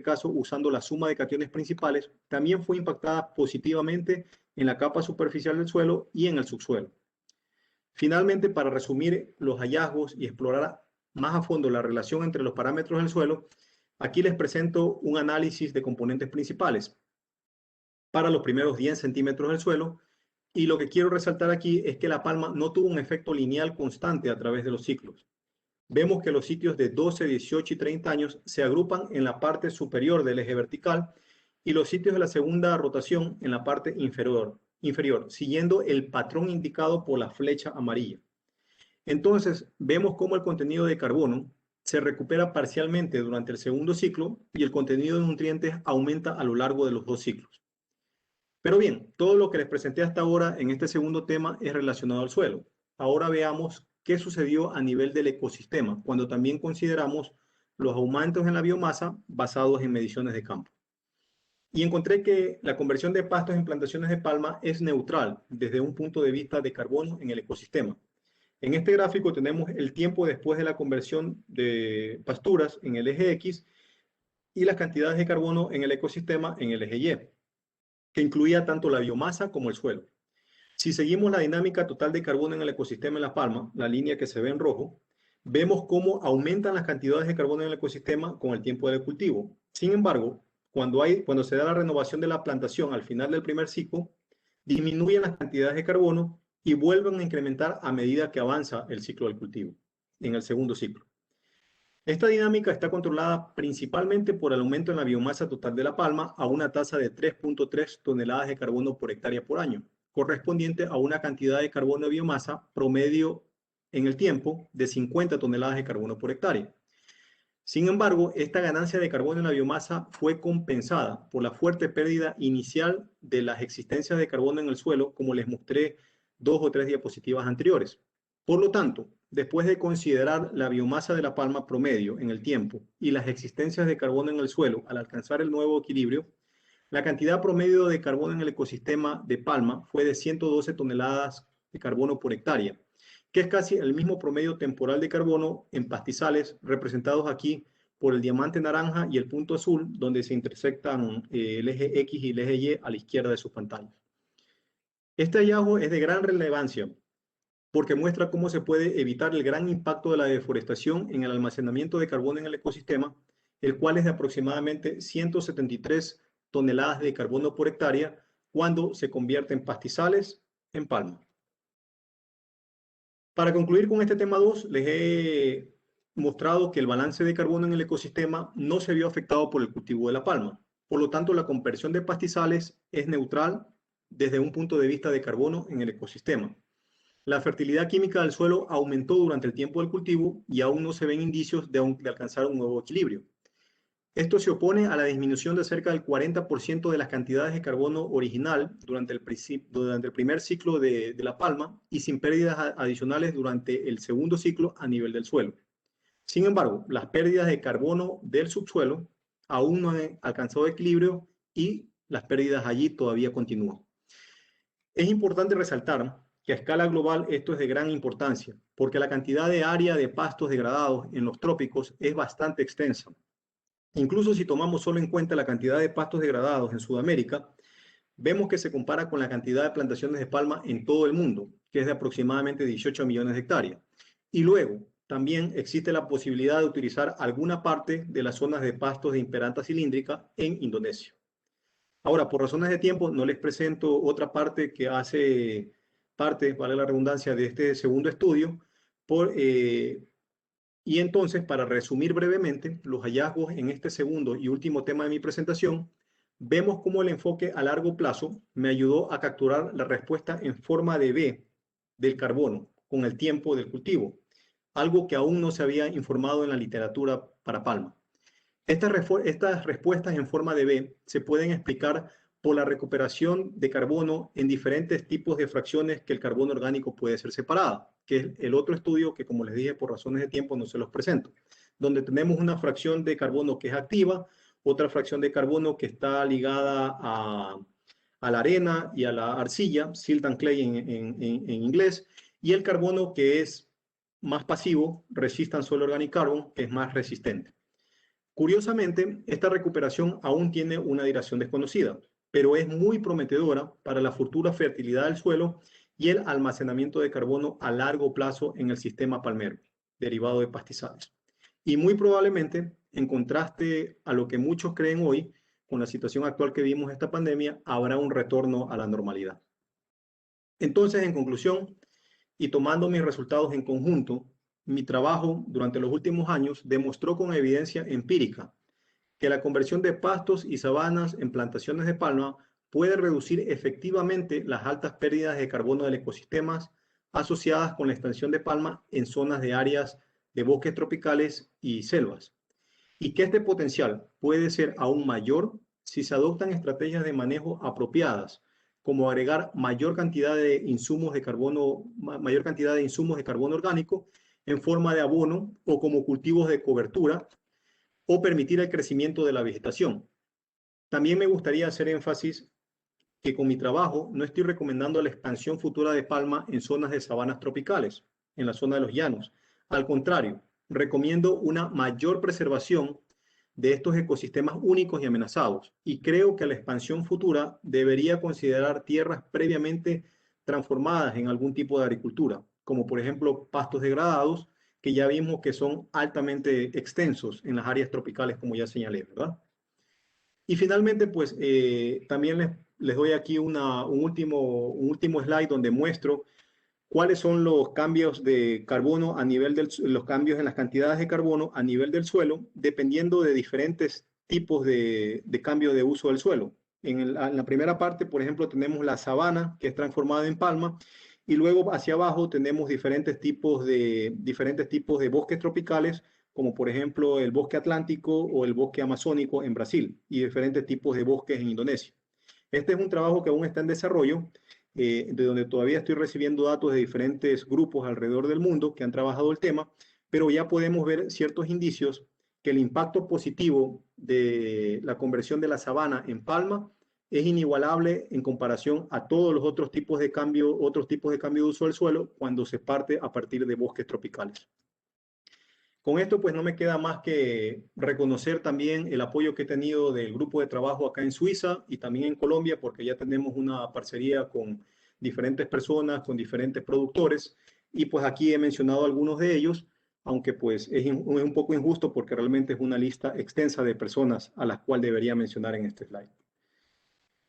caso usando la suma de cationes principales, también fue impactada positivamente en la capa superficial del suelo y en el subsuelo. Finalmente, para resumir los hallazgos y explorar más a fondo la relación entre los parámetros del suelo, aquí les presento un análisis de componentes principales para los primeros 10 centímetros del suelo. Y lo que quiero resaltar aquí es que la palma no tuvo un efecto lineal constante a través de los ciclos. Vemos que los sitios de 12, 18 y 30 años se agrupan en la parte superior del eje vertical y los sitios de la segunda rotación en la parte inferior, siguiendo el patrón indicado por la flecha amarilla. Entonces, vemos cómo el contenido de carbono se recupera parcialmente durante el segundo ciclo y el contenido de nutrientes aumenta a lo largo de los dos ciclos. Pero bien, todo lo que les presenté hasta ahora en este segundo tema es relacionado al suelo. Ahora veamos qué sucedió a nivel del ecosistema, cuando también consideramos los aumentos en la biomasa basados en mediciones de campo. Y encontré que la conversión de pastos en plantaciones de palma es neutral desde un punto de vista de carbono en el ecosistema. En este gráfico tenemos el tiempo después de la conversión de pasturas en el eje X y las cantidades de carbono en el ecosistema en el eje Y, que incluía tanto la biomasa como el suelo. Si seguimos la dinámica total de carbono en el ecosistema en La Palma, la línea que se ve en rojo, vemos cómo aumentan las cantidades de carbono en el ecosistema con el tiempo del cultivo. Sin embargo, cuando se da la renovación de la plantación al final del primer ciclo, disminuyen las cantidades de carbono y vuelven a incrementar a medida que avanza el ciclo del cultivo, en el segundo ciclo. Esta dinámica está controlada principalmente por el aumento en la biomasa total de la palma a una tasa de 3.3 toneladas de carbono por hectárea por año, correspondiente a una cantidad de carbono de biomasa promedio en el tiempo de 50 toneladas de carbono por hectárea. Sin embargo, esta ganancia de carbono en la biomasa fue compensada por la fuerte pérdida inicial de las existencias de carbono en el suelo, como les mostré 2 o 3 diapositivas anteriores. Por lo tanto, después de considerar la biomasa de la palma promedio en el tiempo y las existencias de carbono en el suelo al alcanzar el nuevo equilibrio, la cantidad promedio de carbono en el ecosistema de palma fue de 112 toneladas de carbono por hectárea, que es casi el mismo promedio temporal de carbono en pastizales representados aquí por el diamante naranja y el punto azul, donde se intersectan el eje X y el eje Y a la izquierda de sus pantallas. Este hallazgo es de gran relevancia porque muestra cómo se puede evitar el gran impacto de la deforestación en el almacenamiento de carbono en el ecosistema, el cual es de aproximadamente 173 toneladas de carbono por hectárea cuando se convierte en pastizales en palma. Para concluir con este tema 2, les he mostrado que el balance de carbono en el ecosistema no se vio afectado por el cultivo de la palma. Por lo tanto, la conversión de pastizales es neutral desde un punto de vista de carbono en el ecosistema. La fertilidad química del suelo aumentó durante el tiempo del cultivo y aún no se ven indicios de alcanzar un nuevo equilibrio. Esto se opone a la disminución de cerca del 40% de las cantidades de carbono original durante el primer ciclo de la palma y sin pérdidas adicionales durante el segundo ciclo a nivel del suelo. Sin embargo, las pérdidas de carbono del subsuelo aún no han alcanzado equilibrio y las pérdidas allí todavía continúan. Es importante resaltar que a escala global esto es de gran importancia, porque la cantidad de área de pastos degradados en los trópicos es bastante extensa. Incluso si tomamos solo en cuenta la cantidad de pastos degradados en Sudamérica, vemos que se compara con la cantidad de plantaciones de palma en todo el mundo, que es de aproximadamente 18 millones de hectáreas. Y luego, también existe la posibilidad de utilizar alguna parte de las zonas de pastos de imperanta cilíndrica en Indonesia. Ahora, por razones de tiempo, no les presento otra parte que hace parte, vale la redundancia, de este segundo estudio, y entonces, para resumir brevemente los hallazgos en este segundo y último tema de mi presentación, vemos cómo el enfoque a largo plazo me ayudó a capturar la respuesta en forma de V del carbono con el tiempo del cultivo, algo que aún no se había informado en la literatura para palma. Estas respuestas en forma de V se pueden explicar por la recuperación de carbono en diferentes tipos de fracciones que el carbono orgánico puede ser separada, que es el otro estudio que, como les dije, por razones de tiempo no se los presento, donde tenemos una fracción de carbono que es activa, otra fracción de carbono que está ligada a la arena y a la arcilla, silt and clay en inglés, y el carbono que es más pasivo, resistant soil organic carbon, que es más resistente. Curiosamente, esta recuperación aún tiene una duración desconocida, pero es muy prometedora para la futura fertilidad del suelo y el almacenamiento de carbono a largo plazo en el sistema palmero, derivado de pastizales. Y muy probablemente, en contraste a lo que muchos creen hoy, con la situación actual que vimos esta pandemia, habrá un retorno a la normalidad. Entonces, en conclusión, y tomando mis resultados en conjunto, mi trabajo durante los últimos años demostró con evidencia empírica que la conversión de pastos y sabanas en plantaciones de palma puede reducir efectivamente las altas pérdidas de carbono del ecosistema asociadas con la extensión de palma en zonas de áreas de bosques tropicales y selvas, y que este potencial puede ser aún mayor si se adoptan estrategias de manejo apropiadas, como agregar mayor cantidad de insumos de carbono orgánico en forma de abono o como cultivos de cobertura, o permitir el crecimiento de la vegetación. También me gustaría hacer énfasis que con mi trabajo no estoy recomendando la expansión futura de palma en zonas de sabanas tropicales, en la zona de los llanos. Al contrario, recomiendo una mayor preservación de estos ecosistemas únicos y amenazados, y creo que la expansión futura debería considerar tierras previamente transformadas en algún tipo de agricultura, como por ejemplo pastos degradados, que ya vimos que son altamente extensos en las áreas tropicales, como ya señalé, ¿verdad? Y finalmente, pues también les doy aquí un último slide donde muestro cuáles son los cambios de carbono a nivel los cambios en las cantidades de carbono a nivel del suelo, dependiendo de diferentes tipos de cambio de uso del suelo. En la primera parte, por ejemplo, tenemos la sabana, que es transformada en palma, y luego hacia abajo tenemos diferentes tipos de bosques tropicales, como por ejemplo el bosque atlántico o el bosque amazónico en Brasil, y diferentes tipos de bosques en Indonesia. Este es un trabajo que aún está en desarrollo, de donde todavía estoy recibiendo datos de diferentes grupos alrededor del mundo que han trabajado el tema, pero ya podemos ver ciertos indicios que el impacto positivo de la conversión de la sabana en palma es inigualable en comparación a todos los otros tipos de cambio de uso del suelo cuando se parte a partir de bosques tropicales. Con esto, pues no me queda más que reconocer también el apoyo que he tenido del grupo de trabajo acá en Suiza y también en Colombia, porque ya tenemos una parcería con diferentes personas, con diferentes productores, y pues aquí he mencionado algunos de ellos, aunque pues es un poco injusto porque realmente es una lista extensa de personas a las cuales debería mencionar en este slide.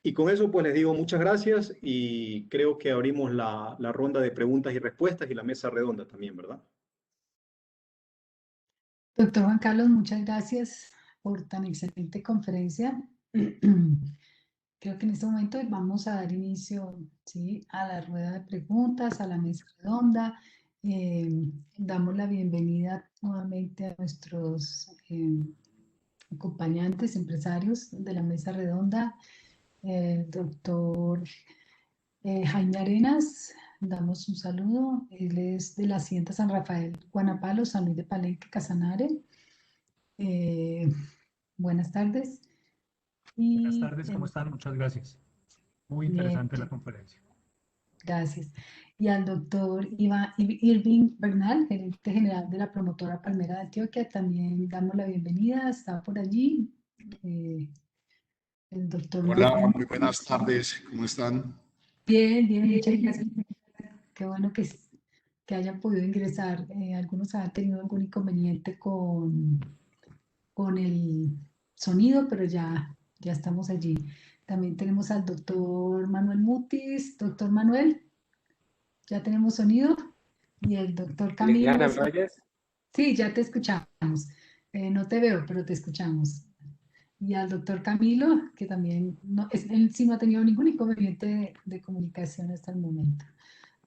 Y con eso pues les digo muchas gracias y creo que abrimos la ronda de preguntas y respuestas y la mesa redonda también, ¿verdad? Doctor Juan Carlos, muchas gracias por tan excelente conferencia. Creo que en este momento vamos a dar inicio, ¿sí?, a la rueda de preguntas, a la mesa redonda. Damos la bienvenida nuevamente a nuestros acompañantes, empresarios de la mesa redonda. Doctor Jaime Arenas, damos un saludo. Él es de la Hacienda San Rafael, Guanapalo, San Luis de Palenque, Casanare. Buenas tardes. Buenas tardes, ¿cómo están? Muchas gracias. Muy interesante la conferencia. Gracias. Y al doctor Irving Bernal, gerente general de la promotora Palmera de Antioquia, también damos la bienvenida, está por allí. El doctor Hola, muy buenas tardes, ¿cómo están? Bien, bien, muchas gracias. Qué bueno que hayan podido ingresar. Algunos han tenido algún inconveniente con el sonido, pero ya estamos allí. También tenemos al doctor Manuel Mutis. Doctor Manuel, ya tenemos sonido. Y el doctor Camilo. Liliana, ¿me oyes? Sí, ya te escuchamos. No te veo, pero te escuchamos. Y al doctor Camilo, que también, él sí no ha tenido ningún inconveniente de comunicación hasta el momento.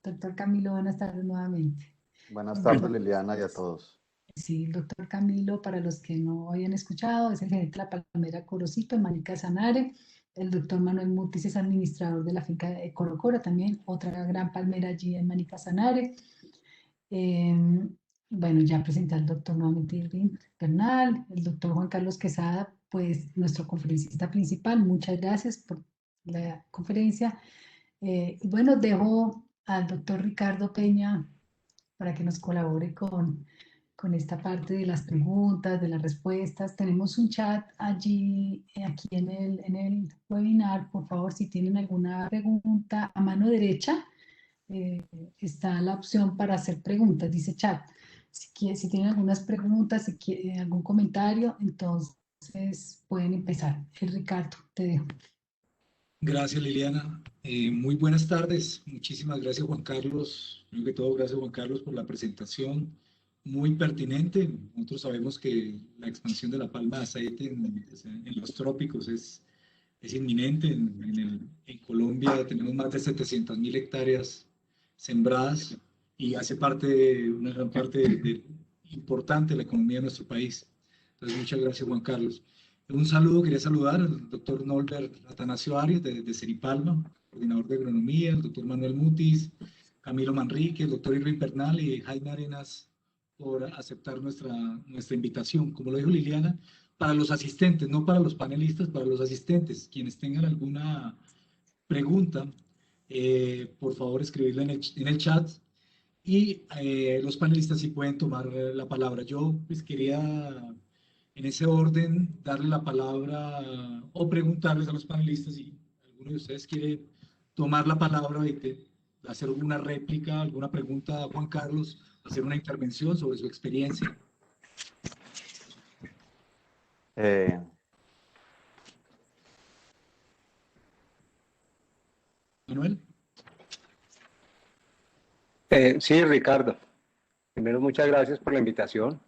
Doctor Camilo, buenas tardes nuevamente. Buenas tardes, Liliana, y a todos. Sí, el doctor Camilo, para los que no hayan escuchado, es el gerente de la Palmera Corocito en Manica Sanare. El doctor Manuel Mutis es administrador de la finca de Corocora, también otra gran palmera allí en Manica Sanare. Bueno, ya presenté al doctor nuevamente Irving Bernal, el doctor Juan Carlos Quesada, pues nuestro conferencista principal. Muchas gracias por la conferencia. Y bueno, dejo al doctor Ricardo Peña para que nos colabore con esta parte de las preguntas, de las respuestas. Tenemos un chat allí, aquí en el webinar. Por favor, si tienen alguna pregunta, a mano derecha está la opción para hacer preguntas, dice chat. Si tienen algunas preguntas, si quieren algún comentario, entonces pueden empezar. Ricardo, te dejo. Gracias, Liliana. Muy buenas tardes. Muchísimas gracias, Juan Carlos. Primero que todo, gracias, Juan Carlos, por la presentación. Muy pertinente. Nosotros sabemos que la expansión de la palma de aceite en los trópicos es inminente. En Colombia tenemos más de 700.000 hectáreas sembradas y hace una gran parte importante de la economía de nuestro país. Entonces, muchas gracias, Juan Carlos. Un saludo, quería saludar al doctor Norbert Atanasio Arias de Seripalma, coordinador de agronomía, el doctor Manuel Mutis, Camilo Manrique, el doctor Irving Bernal y Jaime Arenas por aceptar nuestra invitación. Como lo dijo Liliana, para los asistentes, no para los panelistas, para los asistentes, quienes tengan alguna pregunta, por favor escribirla en el chat y los panelistas sí pueden tomar la palabra. Yo pues quería en ese orden darle la palabra o preguntarles a los panelistas si alguno de ustedes quiere tomar la palabra y hacer alguna réplica, alguna pregunta a Juan Carlos, hacer una intervención sobre su experiencia. Manuel. Sí, Ricardo. Primero, muchas gracias por la invitación.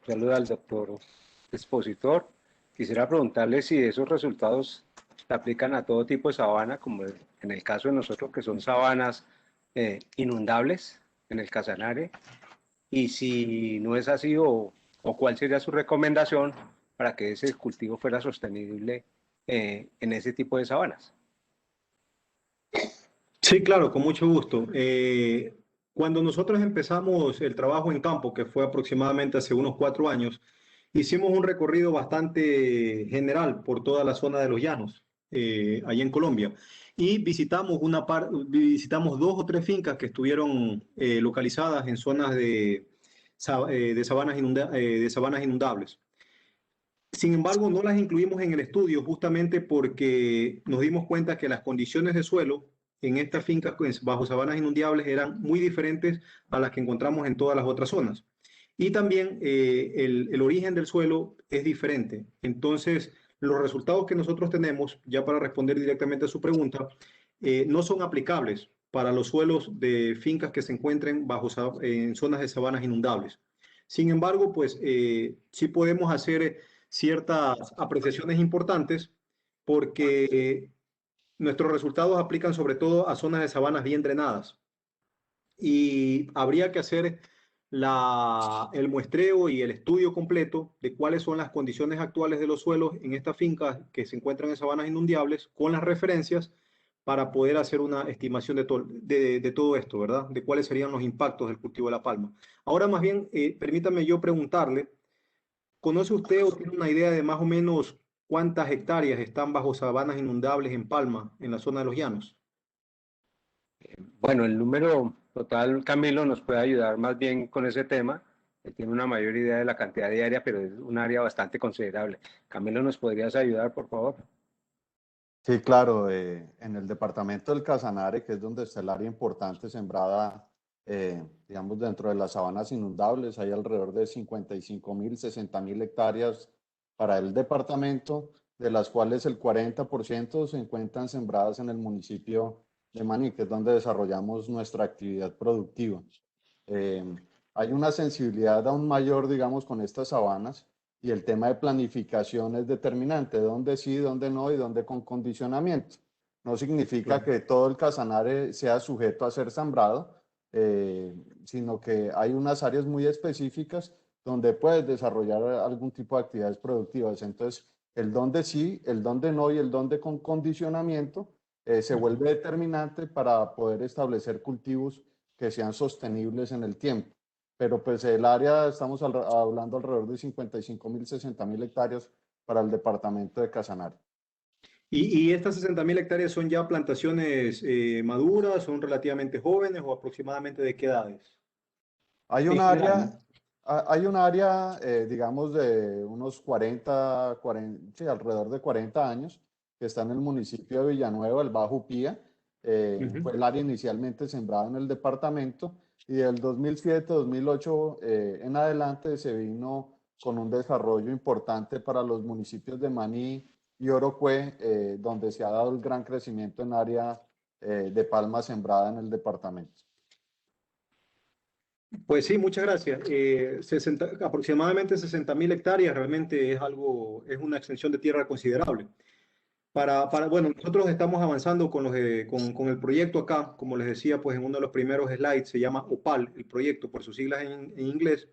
Saludo al doctor expositor. Quisiera preguntarle si esos resultados se aplican a todo tipo de sabana, como en el caso de nosotros, que son sabanas inundables en el Casanare, y si no es así, o cuál sería su recomendación para que ese cultivo fuera sostenible en ese tipo de sabanas. Sí, claro, con mucho gusto. Cuando nosotros empezamos el trabajo en campo, que fue aproximadamente hace unos 4 años, hicimos un recorrido bastante general por toda la zona de los llanos, allá en Colombia, y visitamos 2 o 3 fincas que estuvieron localizadas en zonas de sabanas inundables. Sin embargo, no las incluimos en el estudio justamente porque nos dimos cuenta que las condiciones de suelo en estas fincas bajo sabanas inundables eran muy diferentes a las que encontramos en todas las otras zonas. Y también el origen del suelo es diferente. Entonces, los resultados que nosotros tenemos, ya para responder directamente a su pregunta, no son aplicables para los suelos de fincas que se encuentren en zonas de sabanas inundables. Sin embargo, pues sí podemos hacer ciertas apreciaciones importantes porque nuestros resultados aplican sobre todo a zonas de sabanas bien drenadas. Y habría que hacer el muestreo y el estudio completo de cuáles son las condiciones actuales de los suelos en estas fincas que se encuentran en sabanas inundables con las referencias para poder hacer una estimación de todo esto, ¿verdad? De cuáles serían los impactos del cultivo de la palma. Ahora más bien, permítame yo preguntarle, ¿conoce usted o tiene una idea de más o menos cuántas hectáreas están bajo sabanas inundables en Palma, en la zona de los llanos? Bueno, el número total, Camilo nos puede ayudar más bien con ese tema. Él tiene una mayor idea de la cantidad de área, pero es un área bastante considerable. Camilo, ¿nos podrías ayudar, por favor? Sí, claro, en el departamento del Casanare, que es donde está el área importante sembrada, digamos, dentro de las sabanas inundables, hay alrededor de 55.000, 60.000 hectáreas para el departamento, de las cuales el 40% se encuentran sembradas en el municipio de Maní, que es donde desarrollamos nuestra actividad productiva. Hay una sensibilidad aún mayor, digamos, con estas sabanas, y el tema de planificación es determinante, dónde sí, dónde no y dónde con condicionamiento. No significa que todo el Casanare sea sujeto a ser sembrado, sino que hay unas áreas muy específicas donde puedes desarrollar algún tipo de actividades productivas. Entonces, el dónde sí, el dónde no y el dónde con condicionamiento se vuelve determinante para poder establecer cultivos que sean sostenibles en el tiempo. Pero pues el área, estamos hablando alrededor de 55.000, 60.000 hectáreas para el departamento de Casanare. ¿Y estas 60.000 hectáreas son ya plantaciones maduras, son relativamente jóvenes o aproximadamente de qué edades? Hay un área, digamos, de unos 40, sí, alrededor de 40 años, que está en el municipio de Villanueva, el Bajo Upía. Fue el área inicialmente sembrada en el departamento, y del 2007-2008 en adelante se vino con un desarrollo importante para los municipios de Maní y Orocue, donde se ha dado el gran crecimiento en área de palma sembrada en el departamento. Pues sí, muchas gracias. Aproximadamente 60.000 hectáreas realmente es una extensión de tierra considerable. Bueno, nosotros estamos avanzando con el proyecto acá, como les decía, pues en uno de los primeros slides se llama OPAL, el proyecto por sus siglas en inglés,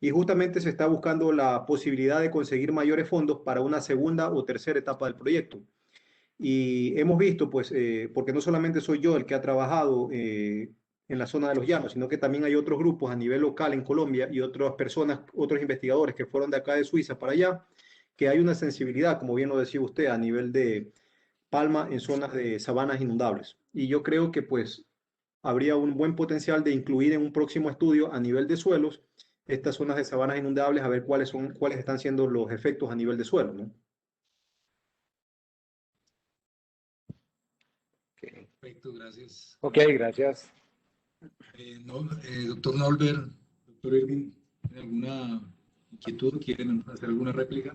y justamente se está buscando la posibilidad de conseguir mayores fondos para una segunda o tercera etapa del proyecto. Y hemos visto, pues, porque no solamente soy yo el que ha trabajado en la zona de los llanos, sino que también hay otros grupos a nivel local en Colombia y otras personas, otros investigadores que fueron de acá de Suiza para allá, que hay una sensibilidad, como bien lo decía usted, a nivel de palma en zonas de sabanas inundables. Y yo creo que pues habría un buen potencial de incluir en un próximo estudio a nivel de suelos estas zonas de sabanas inundables, a ver cuáles están siendo los efectos a nivel de suelo, ¿no? Perfecto, gracias. Ok, gracias. Doctor Nolber, doctor Irving, ¿tienen alguna inquietud? ¿Quieren hacer alguna réplica?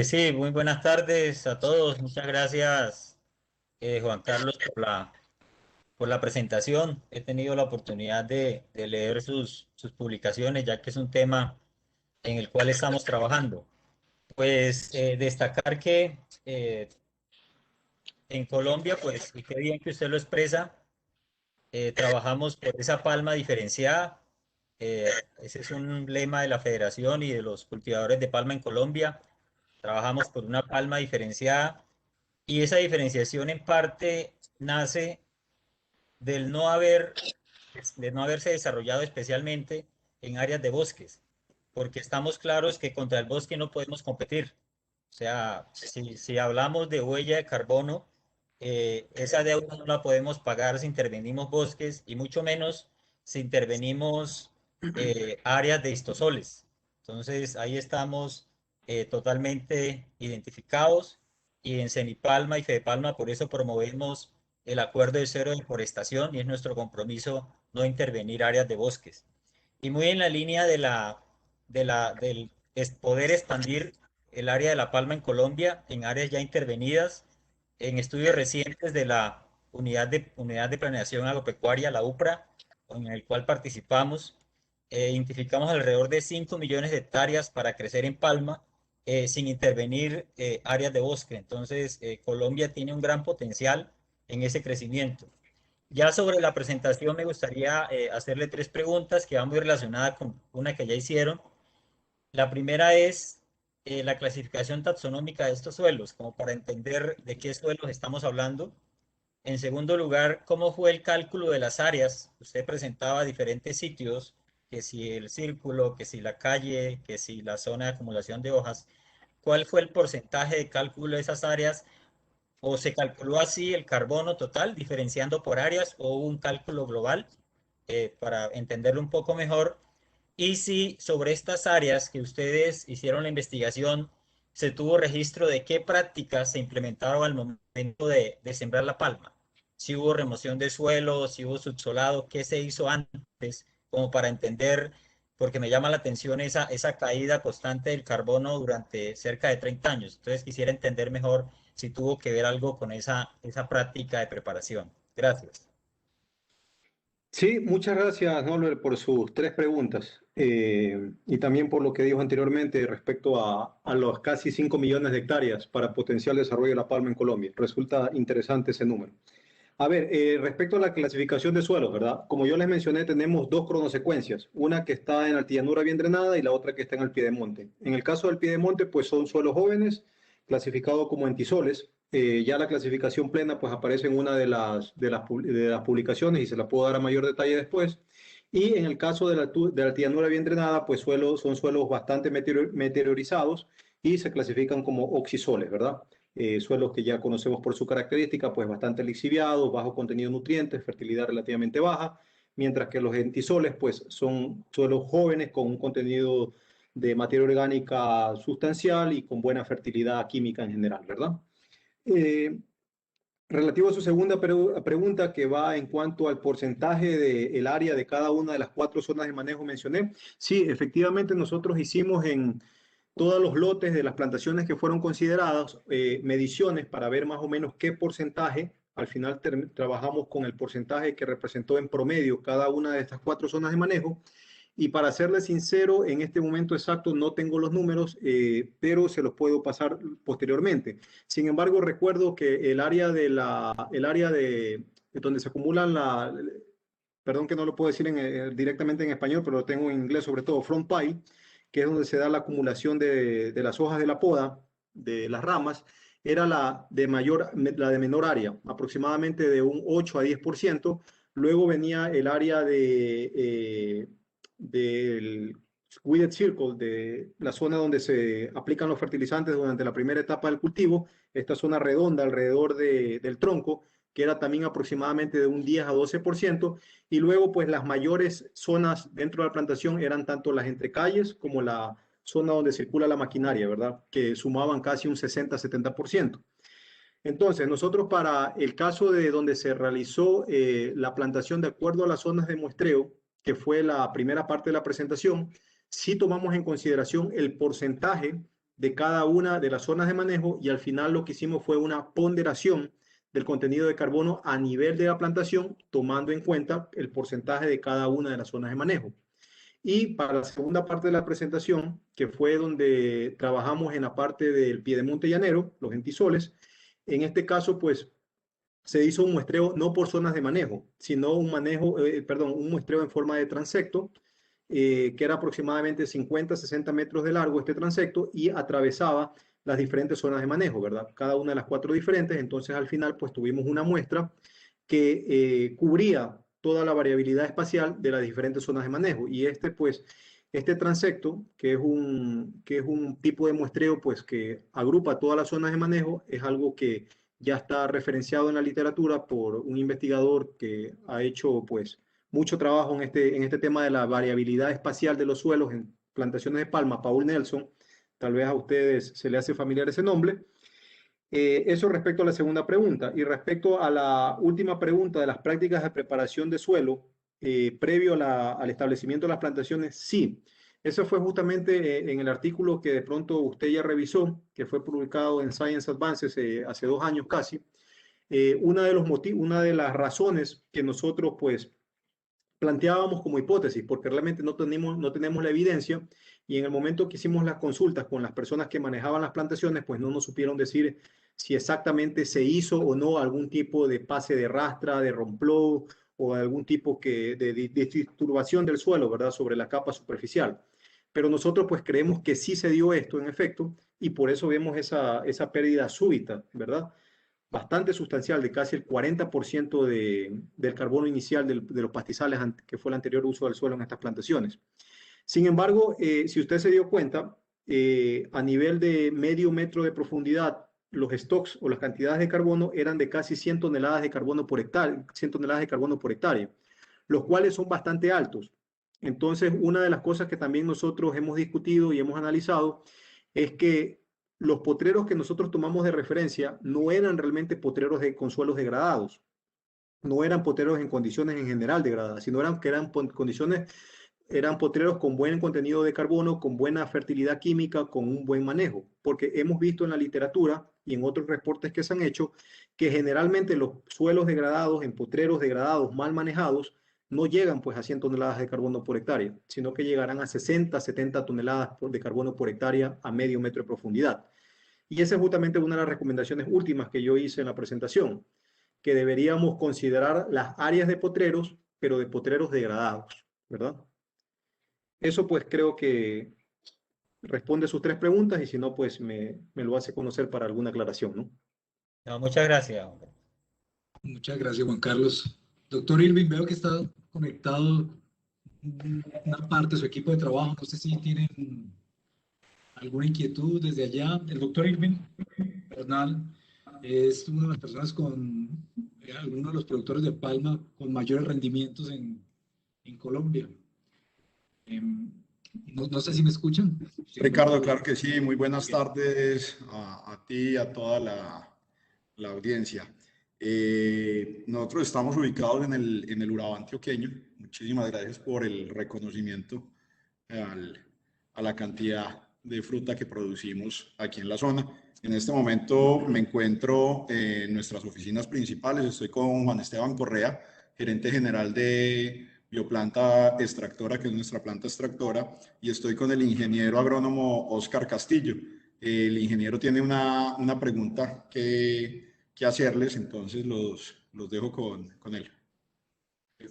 Sí, muy buenas tardes a todos. Muchas gracias, Juan Carlos, por la presentación. He tenido la oportunidad de leer sus publicaciones, ya que es un tema en el cual estamos trabajando. Pues destacar que en Colombia, pues, y qué bien que usted lo expresa, trabajamos por esa palma diferenciada. Ese es un lema de la Federación y de los cultivadores de palma en Colombia. Trabajamos por una palma diferenciada, y esa diferenciación en parte nace del de no haberse desarrollado especialmente en áreas de bosques, porque estamos claros que contra el bosque no podemos competir. O sea, si hablamos de huella de carbono, esa deuda no la podemos pagar si intervenimos bosques, y mucho menos si intervenimos áreas de histosoles. Entonces, ahí estamos totalmente identificados, y en Cenipalma y Fedepalma por eso promovemos el acuerdo de cero deforestación y es nuestro compromiso no intervenir áreas de bosques. Y muy en la línea del poder expandir el área de la palma en Colombia en áreas ya intervenidas, en estudios recientes de la Unidad de Planeación Agropecuaria, la UPRA, en el cual participamos, identificamos alrededor de 5 millones de hectáreas para crecer en palma sin intervenir áreas de bosque. Entonces, Colombia tiene un gran potencial en ese crecimiento. Ya sobre la presentación me gustaría hacerle 3 preguntas que van muy relacionadas con una que ya hicieron. La primera es la clasificación taxonómica de estos suelos, como para entender de qué suelos estamos hablando. En segundo lugar, ¿cómo fue el cálculo de las áreas? Usted presentaba diferentes sitios, que si el círculo, que si la calle, que si la zona de acumulación de hojas. ¿Cuál fue el porcentaje de cálculo de esas áreas? ¿O se calculó así el carbono total, diferenciando por áreas, o hubo un cálculo global para entenderlo un poco mejor? Y si sobre estas áreas que ustedes hicieron la investigación, se tuvo registro de qué prácticas se implementaron al momento de sembrar la palma. Si hubo remoción de suelo, si hubo subsolado, qué se hizo antes, como para entender, porque me llama la atención esa caída constante del carbono durante cerca de 30 años. Entonces quisiera entender mejor si tuvo que ver algo con esa práctica de preparación. Gracias. Sí, muchas gracias, Norbert, por sus 3 preguntas y también por lo que dijo anteriormente respecto a los casi 5 millones de hectáreas para potencial desarrollo de la palma en Colombia. Resulta interesante ese número. A ver, respecto a la clasificación de suelos, ¿verdad? Como yo les mencioné, tenemos 2 cronosecuencias, una que está en altillanura bien drenada y la otra que está en el piedemonte. En el caso del piedemonte, pues son suelos jóvenes, clasificados como entisoles. Ya la clasificación plena, pues aparece en una de las publicaciones y se la puedo dar a mayor detalle después. Y en el caso de la altillanura bien drenada, pues son suelos bastante meteorizados y se clasifican como oxisoles, ¿verdad? Suelos que ya conocemos por su característica, pues bastante lixiviados, bajo contenido de nutrientes, fertilidad relativamente baja, mientras que los entisoles, pues son suelos jóvenes con un contenido de materia orgánica sustancial y con buena fertilidad química en general, ¿verdad? Relativo a su segunda pregunta, que va en cuanto al porcentaje del área de cada una de las 4 zonas de manejo mencioné, sí, efectivamente nosotros hicimos en todos los lotes de las plantaciones que fueron consideradas, mediciones para ver más o menos qué porcentaje, al final trabajamos con el porcentaje que representó en promedio cada una de estas 4 zonas de manejo. Y para serle sincero, en este momento exacto no tengo los números, pero se los puedo pasar posteriormente. Sin embargo, recuerdo que el área de donde se acumulan perdón que no lo puedo decir directamente en español, pero lo tengo en inglés sobre todo, front pile, que es donde se da la acumulación de las hojas de la poda, de las ramas, era la de menor área, aproximadamente de un 8 a 10%. Luego venía el área del weeded circle, de la zona donde se aplican los fertilizantes durante la primera etapa del cultivo, esta zona redonda alrededor del tronco, que era también aproximadamente de un 10 a 12%, y luego pues las mayores zonas dentro de la plantación eran tanto las entrecalles como la zona donde circula la maquinaria, ¿verdad? Que sumaban casi un 60-70%. Entonces, nosotros para el caso de donde se realizó la plantación de acuerdo a las zonas de muestreo, que fue la primera parte de la presentación, sí tomamos en consideración el porcentaje de cada una de las zonas de manejo y al final lo que hicimos fue una ponderación del contenido de carbono a nivel de la plantación, tomando en cuenta el porcentaje de cada una de las zonas de manejo. Y para la segunda parte de la presentación, que fue donde trabajamos en la parte del piedemonte llanero, los entisoles, en este caso, pues, se hizo un muestreo no por zonas de manejo, sino un muestreo en forma de transecto, que era aproximadamente 50-60 metros de largo este transecto y atravesaba las diferentes zonas de manejo, ¿verdad? Cada una de las 4 diferentes. Entonces, al final, pues, tuvimos una muestra que cubría toda la variabilidad espacial de las diferentes zonas de manejo. Y este transecto, que es un tipo de muestreo pues, que agrupa todas las zonas de manejo, es algo que ya está referenciado en la literatura por un investigador que ha hecho pues, mucho trabajo en este tema de la variabilidad espacial de los suelos en plantaciones de palma, Paul Nelson. Tal vez a ustedes se les hace familiar ese nombre. Eso respecto a la segunda pregunta. Y respecto a la última pregunta de las prácticas de preparación de suelo previo al establecimiento de las plantaciones, sí. Eso fue justamente en el artículo que de pronto usted ya revisó, que fue publicado en Science Advances hace 2 años casi. Una de las razones que nosotros pues planteábamos como hipótesis, porque realmente no tenemos la evidencia, y en el momento que hicimos las consultas con las personas que manejaban las plantaciones, pues no nos supieron decir si exactamente se hizo o no algún tipo de pase de rastra, de rompló o algún tipo de disturbación del suelo, ¿verdad?, sobre la capa superficial. Pero nosotros pues creemos que sí se dio esto en efecto, y por eso vemos esa pérdida súbita, ¿verdad?, bastante sustancial, de casi el 40% del carbono inicial de los pastizales, que fue el anterior uso del suelo en estas plantaciones. Sin embargo, si usted se dio cuenta, a nivel de medio metro de profundidad, los stocks o las cantidades de carbono eran de casi 100 toneladas de carbono por hectárea, 100 toneladas de carbono por hectárea, los cuales son bastante altos. Entonces, una de las cosas que también nosotros hemos discutido y hemos analizado es que los potreros que nosotros tomamos de referencia no eran realmente potreros con suelos degradados, no eran potreros en condiciones en general degradadas, sino eran potreros con buen contenido de carbono, con buena fertilidad química, con un buen manejo, porque hemos visto en la literatura y en otros reportes que se han hecho que generalmente los suelos degradados, en potreros degradados mal manejados, no llegan pues a 100 toneladas de carbono por hectárea, sino que llegarán a 60, 70 toneladas de carbono por hectárea a medio metro de profundidad. Y esa es justamente una de las recomendaciones últimas que yo hice en la presentación, que deberíamos considerar las áreas de potreros, pero de potreros degradados, ¿verdad? Eso pues creo que responde a sus 3 preguntas, y si no, pues me lo hace conocer para alguna aclaración, ¿no? No, muchas gracias. Muchas gracias, Juan Carlos. Doctor Irving, veo que está conectado una parte de su equipo de trabajo. No sé si tienen alguna inquietud desde allá. El doctor Irving Bernal es una de las personas uno de los productores de palma con mayores rendimientos en Colombia. No sé si me escuchan. Ricardo, claro que sí. Muy buenas tardes a ti y a toda la audiencia. Nosotros estamos ubicados en el Urabá antioqueño. Muchísimas gracias por el reconocimiento a la cantidad de fruta que producimos aquí en la zona. En este momento me encuentro en nuestras oficinas principales. Estoy con Juan Esteban Correa, gerente general de Bioplanta Extractora, que es nuestra planta extractora, y estoy con el ingeniero agrónomo Oscar Castillo. El ingeniero tiene una pregunta que hacerles, entonces los dejo con él.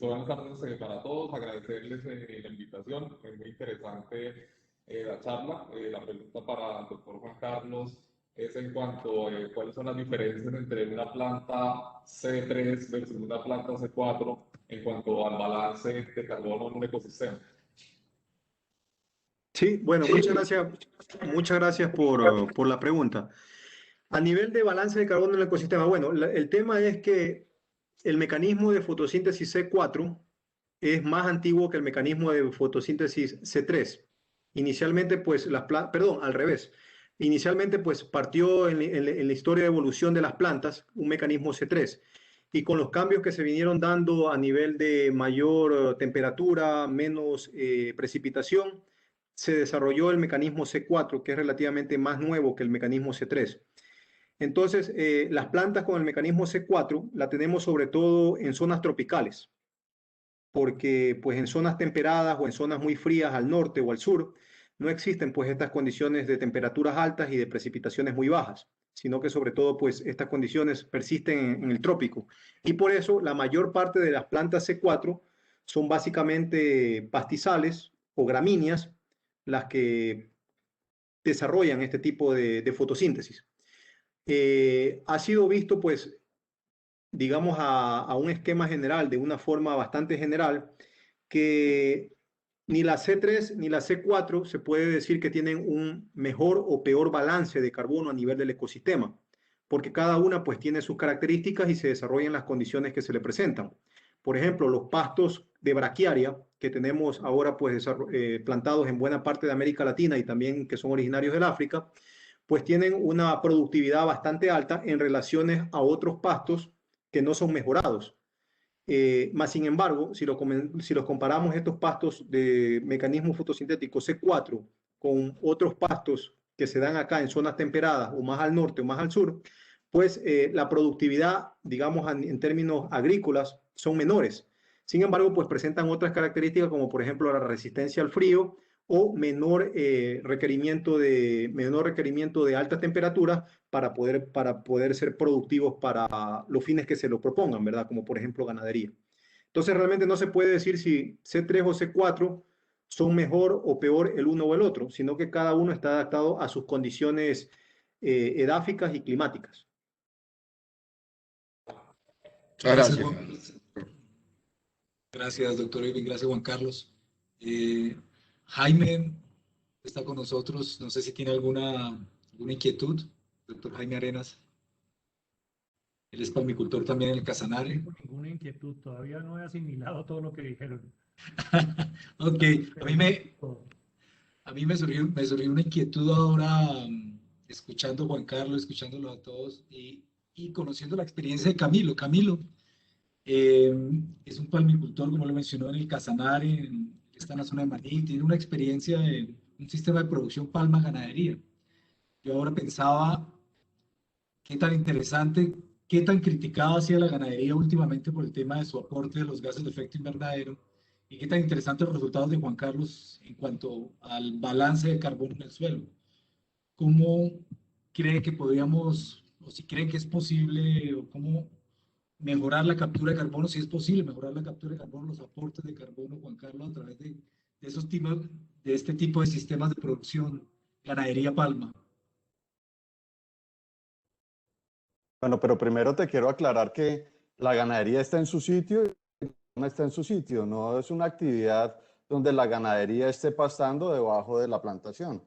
Buenas tardes para todos, agradecerles la invitación, es muy interesante la charla. La pregunta para el doctor Juan Carlos es en cuanto a cuáles son las diferencias entre una planta C3 versus una planta C4 en cuanto al balance de carbono en un ecosistema. Sí, bueno, muchas gracias por la pregunta. A nivel de balance de carbono en el ecosistema, bueno, el tema es que el mecanismo de fotosíntesis C4 es más antiguo que el mecanismo de fotosíntesis C3. Inicialmente, pues, al revés. Inicialmente, pues, partió en la historia de evolución de las plantas un mecanismo C3. Y con los cambios que se vinieron dando a nivel de mayor temperatura, menos precipitación, se desarrolló el mecanismo C4, que es relativamente más nuevo que el mecanismo C3. Entonces, las plantas con el mecanismo C4 la tenemos sobre todo en zonas tropicales, porque pues en zonas temperadas o en zonas muy frías al norte o al sur no existen pues estas condiciones de temperaturas altas y de precipitaciones muy bajas, sino que sobre todo pues estas condiciones persisten en el trópico. Y por eso la mayor parte de las plantas C4 son básicamente pastizales o gramíneas las que desarrollan este tipo de fotosíntesis. Ha sido visto, pues, digamos, a un esquema general, de una forma bastante general, que ni la C3 ni la C4 se puede decir que tienen un mejor o peor balance de carbono a nivel del ecosistema, porque cada una pues tiene sus características y se desarrolla en las condiciones que se le presentan. Por ejemplo, los pastos de braquiaria que tenemos ahora pues plantados en buena parte de América Latina y también que son originarios del África, pues tienen una productividad bastante alta en relaciones a otros pastos que no son mejorados. Más sin embargo, si los comparamos estos pastos de mecanismo fotosintético C4 con otros pastos que se dan acá en zonas temperadas o más al norte o más al sur, pues la productividad, digamos, en términos agrícolas, son menores. Sin embargo, pues presentan otras características como por ejemplo la resistencia al frío o menor requerimiento de altas temperaturas para poder ser productivos para los fines que se lo propongan, ¿verdad? Como por ejemplo ganadería. Entonces realmente no se puede decir si C3 o C4 son mejor o peor el uno o el otro, sino que cada uno está adaptado a sus condiciones edáficas y climáticas. Muchas gracias. Gracias, doctor Irving. Gracias, Juan Carlos. Jaime está con nosotros. No sé si tiene alguna inquietud, doctor Jaime Arenas. Él es palmicultor también en el Casanare. No tengo ninguna inquietud, todavía no he asimilado todo lo que dijeron. Ok, a mí me surgió una inquietud ahora, escuchando a Juan Carlos, escuchándolo a todos y conociendo la experiencia de Camilo. Camilo es un palmicultor, como lo mencionó, en el Casanare, está en la zona de Maní, tiene una experiencia de un sistema de producción palma ganadería. Yo ahora pensaba qué tan interesante, qué tan criticada ha sido la ganadería últimamente por el tema de su aporte de los gases de efecto invernadero y qué tan interesantes los resultados de Juan Carlos en cuanto al balance de carbono en el suelo. ¿Cómo cree que podríamos, o si creen que es posible, o cómo mejorar la captura de carbono, si es posible mejorar la captura de carbono, los aportes de carbono, Juan Carlos, a través de este tipo de sistemas de producción, ganadería palma? Bueno, pero primero te quiero aclarar que la ganadería está en su sitio y no está en su sitio. No es una actividad donde la ganadería esté pastando debajo de la plantación.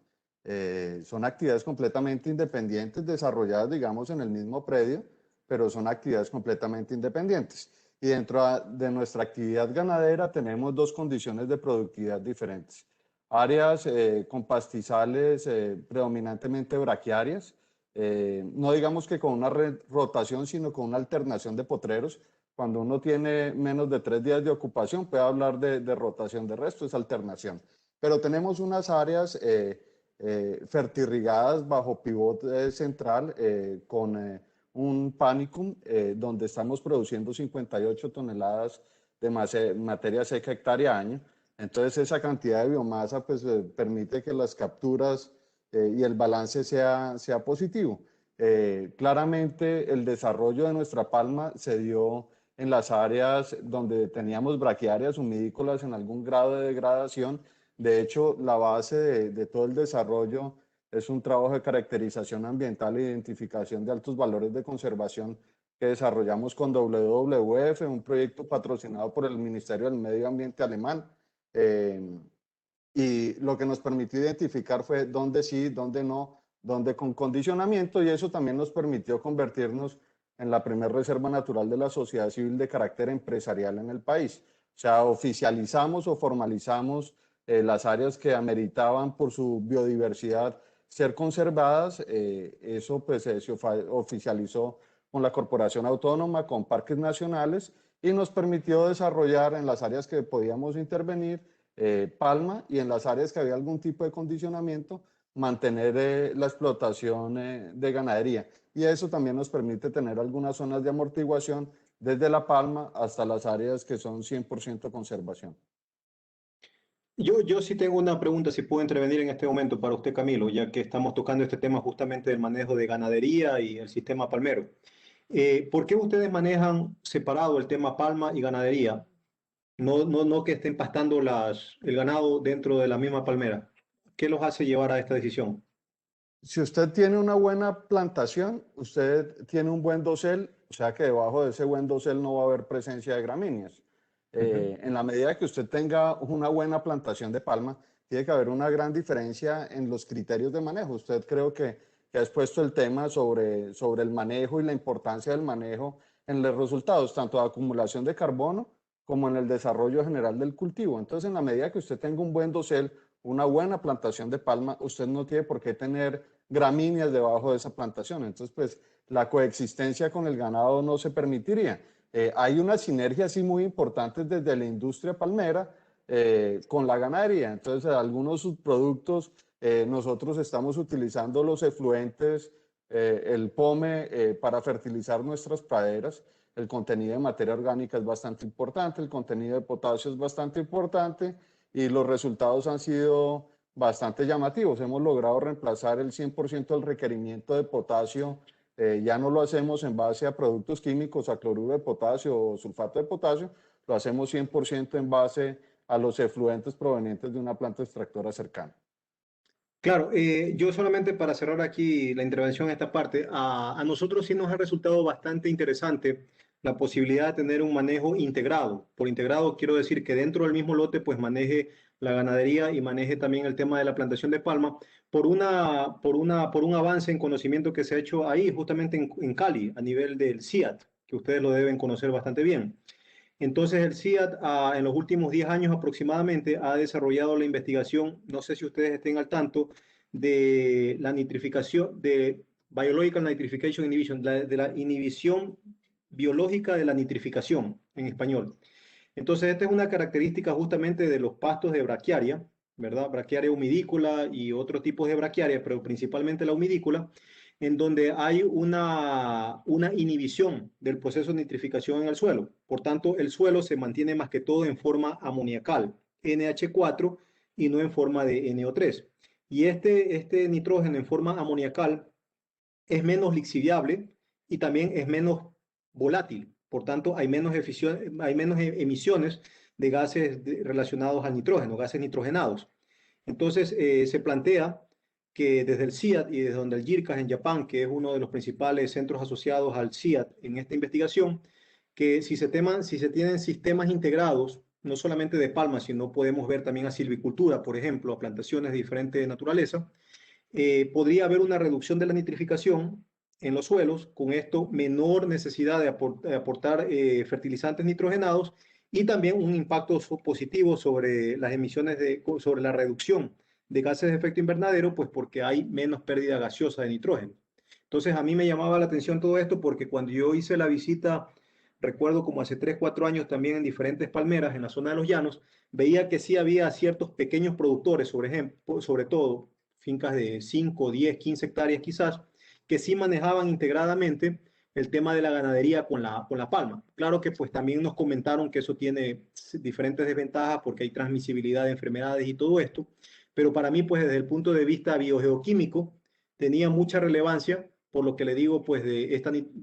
Son actividades completamente independientes, desarrolladas, digamos, en el mismo predio, pero son actividades completamente independientes. Y dentro de nuestra actividad ganadera tenemos dos condiciones de productividad diferentes. Áreas con pastizales predominantemente braquiarias, no digamos que con una rotación, sino con una alternación de potreros. Cuando uno tiene menos de 3 días de ocupación, puede hablar de rotación, de resto es alternación. Pero tenemos unas áreas fertirrigadas bajo pivote central con un panicum donde estamos produciendo 58 toneladas de materia seca hectárea año. Entonces esa cantidad de biomasa pues, permite que las capturas y el balance sea positivo. Claramente el desarrollo de nuestra palma se dio en las áreas donde teníamos braquiáreas humícolas en algún grado de degradación. De hecho, la base de todo el desarrollo es un trabajo de caracterización ambiental e identificación de altos valores de conservación que desarrollamos con WWF, un proyecto patrocinado por el Ministerio del Medio Ambiente alemán. Y lo que nos permitió identificar fue dónde sí, dónde no, dónde con condicionamiento, y eso también nos permitió convertirnos en la primera reserva natural de la sociedad civil de carácter empresarial en el país. O sea, oficializamos o formalizamos las áreas que ameritaban por su biodiversidad ser conservadas. Eso pues se oficializó con la Corporación Autónoma, con parques nacionales, y nos permitió desarrollar en las áreas que podíamos intervenir palma, y en las áreas que había algún tipo de condicionamiento, mantener la explotación de ganadería. Y eso también nos permite tener algunas zonas de amortiguación desde la palma hasta las áreas que son 100% conservación. Yo sí tengo una pregunta, si puedo intervenir en este momento para usted, Camilo, ya que estamos tocando este tema justamente del manejo de ganadería y el sistema palmero. ¿Por qué ustedes manejan separado el tema palma y ganadería? No que estén pastando el ganado dentro de la misma palmera. ¿Qué los hace llevar a esta decisión? Si usted tiene una buena plantación, usted tiene un buen dosel, o sea que debajo de ese buen dosel no va a haber presencia de gramíneas. En la medida que usted tenga una buena plantación de palma, tiene que haber una gran diferencia en los criterios de manejo. Usted creo que ha expuesto el tema sobre el manejo y la importancia del manejo en los resultados, tanto de acumulación de carbono como en el desarrollo general del cultivo. Entonces, en la medida que usted tenga un buen dosel, una buena plantación de palma, usted no tiene por qué tener gramíneas debajo de esa plantación. Entonces, pues la coexistencia con el ganado no se permitiría. Hay una sinergia así muy importante desde la industria palmera con la ganadería. Entonces, algunos subproductos, nosotros estamos utilizando los efluentes, el POME para fertilizar nuestras praderas. El contenido de materia orgánica es bastante importante, el contenido de potasio es bastante importante y los resultados han sido bastante llamativos. Hemos logrado reemplazar el 100% del requerimiento de potasio. Ya no lo hacemos en base a productos químicos, a cloruro de potasio o sulfato de potasio, lo hacemos 100% en base a los efluentes provenientes de una planta extractora cercana. Claro, yo solamente para cerrar aquí la intervención en esta parte, a nosotros sí nos ha resultado bastante interesante la posibilidad de tener un manejo integrado. Por integrado quiero decir que dentro del mismo lote pues maneje la ganadería y maneje también el tema de la plantación de palma por un avance en conocimiento que se ha hecho ahí justamente en Cali a nivel del CIAT, que ustedes lo deben conocer bastante bien. Entonces el CIAT en los últimos 10 años aproximadamente ha desarrollado la investigación, no sé si ustedes estén al tanto, de la nitrificación, de Biological Nitrification Inhibition, de la inhibición biológica de la nitrificación en español. Entonces esta es una característica justamente de los pastos de braquiaria, ¿verdad? Braquiaria humidícula y otros tipos de braquiaria, pero principalmente la humidícula, en donde hay una inhibición del proceso de nitrificación en el suelo. Por tanto, el suelo se mantiene más que todo en forma amoniacal, NH4, y no en forma de NO3. Y este nitrógeno en forma amoniacal es menos lixiviable y también es menos volátil. Por tanto, hay menos emisiones de gases relacionados al nitrógeno, gases nitrogenados. Entonces, se plantea que desde el CIAT y desde donde el JIRCAS en Japón, que es uno de los principales centros asociados al CIAT en esta investigación, que si se tienen sistemas integrados, no solamente de palma, sino podemos ver también a silvicultura, por ejemplo, a plantaciones de diferente naturaleza, podría haber una reducción de la nitrificación en los suelos, con esto menor necesidad de aportar fertilizantes nitrogenados y también un impacto positivo sobre las emisiones, sobre la reducción de gases de efecto invernadero, pues porque hay menos pérdida gaseosa de nitrógeno. Entonces a mí me llamaba la atención todo esto porque cuando yo hice la visita, recuerdo como hace 3, 4 años también en diferentes palmeras en la zona de los llanos, veía que sí había ciertos pequeños productores, sobre todo fincas de 5, 10, 15 hectáreas quizás, que sí manejaban integradamente el tema de la ganadería con la palma. Claro que pues también nos comentaron que eso tiene diferentes desventajas porque hay transmisibilidad de enfermedades y todo esto, pero para mí pues desde el punto de vista biogeoquímico tenía mucha relevancia, por lo que le digo pues de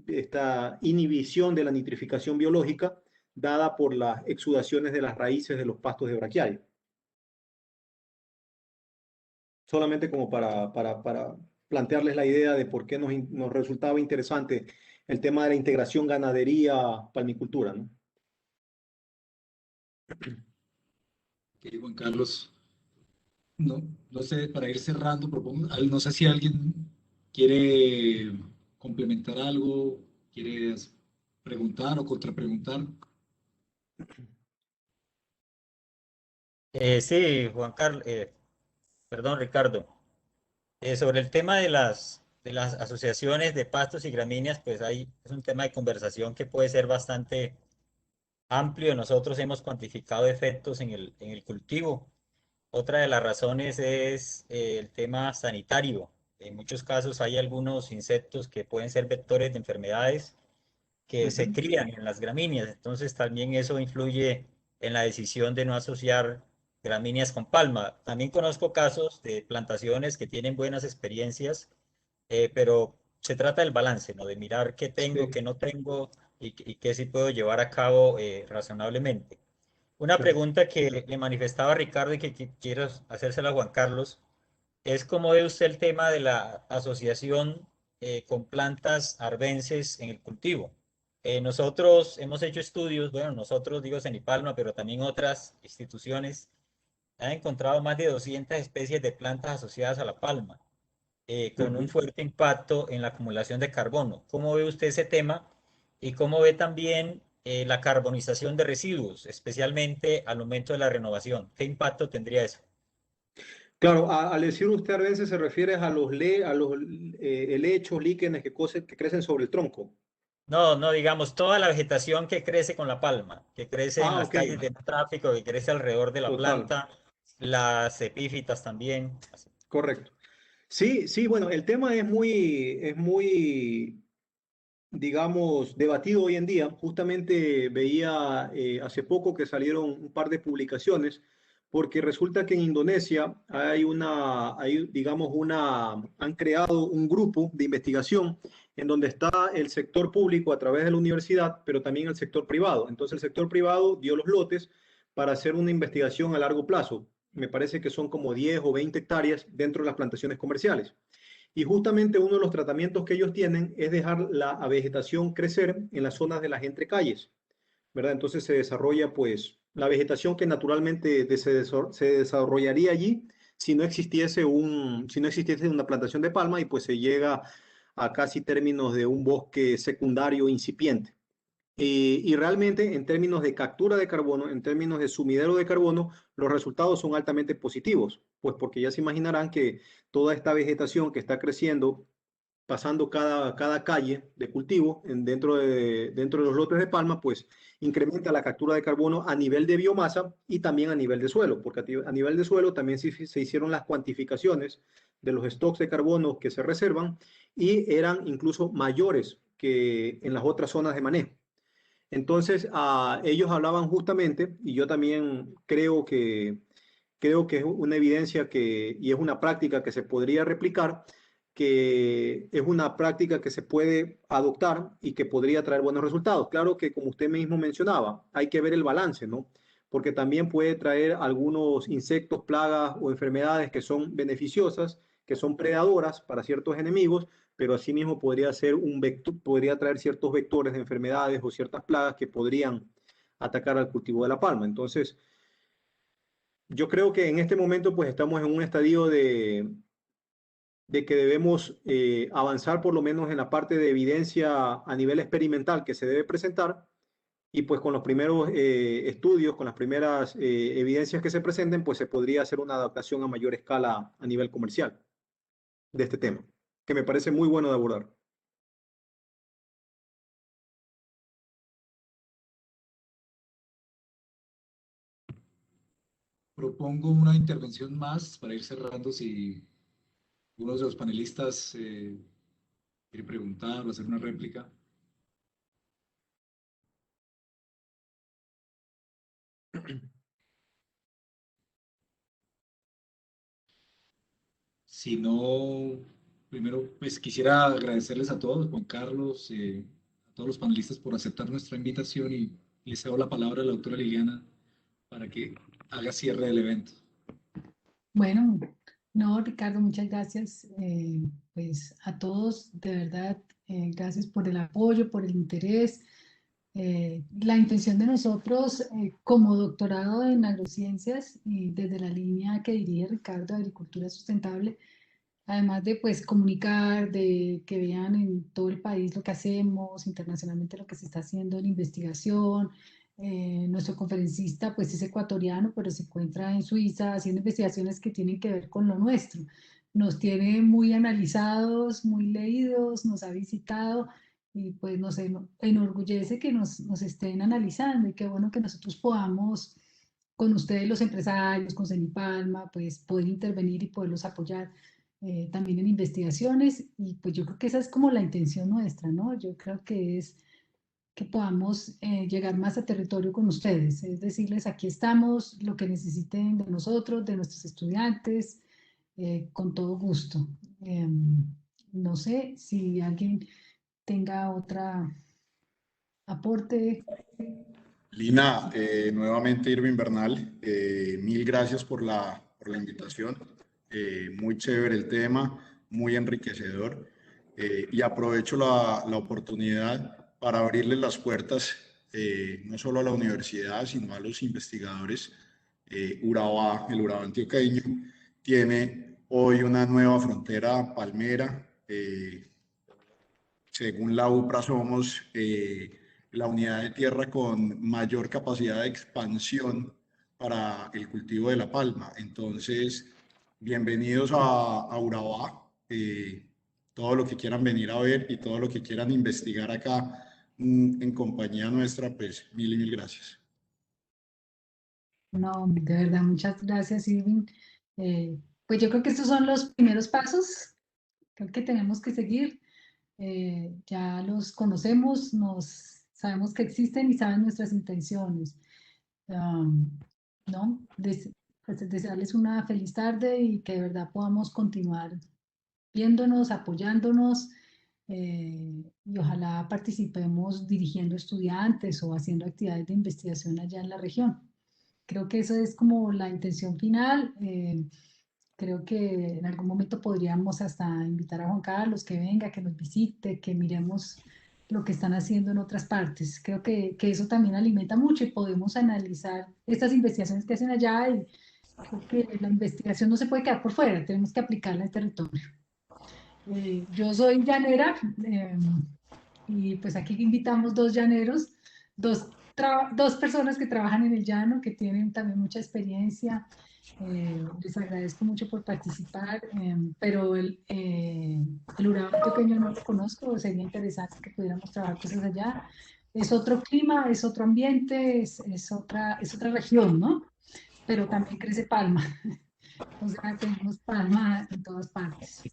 esta inhibición de la nitrificación biológica dada por las exudaciones de las raíces de los pastos de braquiaria. Solamente como para plantearles la idea de por qué nos resultaba interesante el tema de la integración ganadería-palmicultura, ¿no? Okay, Juan Carlos, no sé, para ir cerrando, no sé si alguien quiere complementar algo, quiere preguntar o contrapreguntar. Sí, Juan Carlos, perdón, Ricardo. Sobre el tema de las asociaciones de pastos y gramíneas, pues es un tema de conversación que puede ser bastante amplio. Nosotros hemos cuantificado efectos en el cultivo. Otra de las razones es el tema sanitario. En muchos casos hay algunos insectos que pueden ser vectores de enfermedades que se crían en las gramíneas. Entonces también eso influye en la decisión de no asociar gramíneas con palma. También conozco casos de plantaciones que tienen buenas experiencias, pero se trata del balance, ¿no? De mirar qué tengo, qué no tengo y qué sí puedo llevar a cabo razonablemente. Una pregunta que le manifestaba a Ricardo y que quiero hacérsela a Juan Carlos es cómo ve usted el tema de la asociación con plantas arbences en el cultivo. Nosotros hemos hecho estudios, bueno, nosotros digo Cenipalma, pero también otras instituciones han encontrado más de 200 especies de plantas asociadas a la palma, con un fuerte impacto en la acumulación de carbono. ¿Cómo ve usted ese tema? Y cómo ve también la carbonización de residuos, especialmente al momento de la renovación. ¿Qué impacto tendría eso? Claro, al decir usted arbense se refiere a los helechos, líquenes que crecen sobre el tronco. No, no, digamos, toda la vegetación que crece con la palma, que crece en Ah, las ok, calles de tráfico, que crece alrededor de la total, planta, las epífitas también. correcto. Sí, sí, bueno, el tema es muy, digamos, debatido hoy en día. Justamente veía hace poco que salieron un par de publicaciones, porque resulta que en Indonesia digamos, han creado un grupo de investigación en donde está el sector público a través de la universidad, pero también el sector privado. Entonces el sector privado dio los lotes para hacer una investigación a largo plazo. Me parece que son como 10 o 20 hectáreas dentro de las plantaciones comerciales. Y justamente uno de los tratamientos que ellos tienen es dejar la vegetación crecer en las zonas de las entrecalles, ¿verdad? Entonces se desarrolla pues la vegetación que naturalmente se desarrollaría allí si no existiese una plantación de palma y pues se llega a casi términos de un bosque secundario incipiente. Y realmente en términos de captura de carbono, en términos de sumidero de carbono, los resultados son altamente positivos, pues porque ya se imaginarán que toda esta vegetación que está creciendo, pasando cada calle de cultivo dentro de los lotes de palma, pues incrementa la captura de carbono a nivel de biomasa y también a nivel de suelo, porque a nivel de suelo también se hicieron las cuantificaciones de los stocks de carbono que se reservan y eran incluso mayores que en las otras zonas de manejo. Entonces, ellos hablaban justamente, y yo también creo que es una evidencia y es una práctica que se podría replicar, que es una práctica que se puede adoptar y que podría traer buenos resultados. Claro que, como usted mismo mencionaba, hay que ver el balance, ¿no? Porque también puede traer algunos insectos, plagas o enfermedades que son beneficiosas, que son predadoras para ciertos enemigos, pero asimismo podría traer ciertos vectores de enfermedades o ciertas plagas que podrían atacar al cultivo de la palma. Entonces, yo creo que en este momento pues estamos en un estadio de que debemos avanzar por lo menos en la parte de evidencia a nivel experimental que se debe presentar y pues con los primeros estudios, con las primeras evidencias que se presenten, pues se podría hacer una adaptación a mayor escala a nivel comercial de este tema, que me parece muy bueno de abordar. Propongo una intervención más para ir cerrando si uno de los panelistas quiere preguntar o hacer una réplica. Si no, primero pues quisiera agradecerles a todos, Juan Carlos, a todos los panelistas por aceptar nuestra invitación y le cedo la palabra a la doctora Liliana para que haga cierre del evento. Bueno, no, Ricardo, muchas gracias. Pues a todos, de verdad, gracias por el apoyo, por el interés. La intención de nosotros, como doctorado en agrociencias y desde la línea que dirige Ricardo de Agricultura Sustentable, además de pues comunicar, de que vean en todo el país lo que hacemos, internacionalmente lo que se está haciendo en investigación. Nuestro conferencista pues es ecuatoriano, pero se encuentra en Suiza haciendo investigaciones que tienen que ver con lo nuestro. Nos tiene muy analizados, muy leídos, nos ha visitado y pues nos enorgullece que nos estén analizando y qué bueno que nosotros podamos con ustedes los empresarios, con Cenipalma, pues poder intervenir y poderlos apoyar también en investigaciones y pues yo creo que esa es como la intención nuestra, ¿no? Yo creo que es que podamos llegar más a territorio con ustedes, es decirles, aquí estamos, lo que necesiten de nosotros, de nuestros estudiantes, con todo gusto. No sé si alguien tenga otra aporte. Lina, nuevamente Irving Bernal, mil gracias por la invitación. Muy chévere el tema, muy enriquecedor. Y aprovecho la oportunidad para abrirles las puertas no solo a la universidad, sino a los investigadores. Urabá, el Urabá antioqueño, tiene hoy una nueva frontera palmera. Según la UPRA, somos la unidad de tierra con mayor capacidad de expansión para el cultivo de la palma. Entonces, bienvenidos a Urabá. Todo lo que quieran venir a ver y todo lo que quieran investigar acá en compañía nuestra, pues mil y mil gracias. No, de verdad, muchas gracias, Irving. Pues yo creo que estos son los primeros pasos, creo que tenemos que seguir. Ya los conocemos, sabemos que existen y saben nuestras intenciones. ¿No? Pues desearles una feliz tarde y que de verdad podamos continuar viéndonos, apoyándonos y ojalá participemos dirigiendo estudiantes o haciendo actividades de investigación allá en la región. Creo que eso es como la intención final. Creo que en algún momento podríamos hasta invitar a Juan Carlos que venga, que nos visite, que miremos lo que están haciendo en otras partes. Creo que eso también alimenta mucho y podemos analizar estas investigaciones que hacen allá y creo que la investigación no se puede quedar por fuera, tenemos que aplicarla al territorio. Yo soy llanera y pues aquí invitamos dos llaneros, dos personas que trabajan en el llano, que tienen también mucha experiencia. Les agradezco mucho por participar, pero el Urabá pequeño no lo conozco, sería interesante que pudiéramos trabajar cosas allá. Es otro clima, es otro ambiente, es otra región, ¿no? Pero también crece palma. O sea, tenemos palma en todas partes.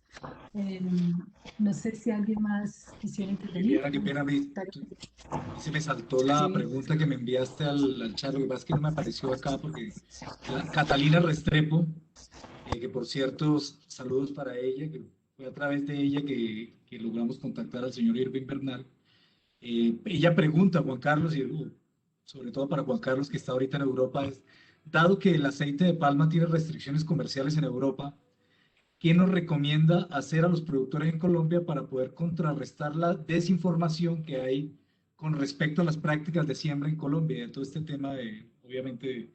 No sé si alguien más quisiera intervenir. Liliana, qué pena, se me saltó la pregunta que me enviaste al chat. Lo que pasa es que no me apareció acá porque Catalina Restrepo, que por cierto, saludos para ella, que fue a través de ella que logramos contactar al señor Irving Bernal. Ella pregunta, Juan Carlos, y sobre todo para Juan Carlos que está ahorita en Europa, dado que el aceite de palma tiene restricciones comerciales en Europa, ¿qué nos recomienda hacer a los productores en Colombia para poder contrarrestar la desinformación que hay con respecto a las prácticas de siembra en Colombia? De todo este tema de, obviamente,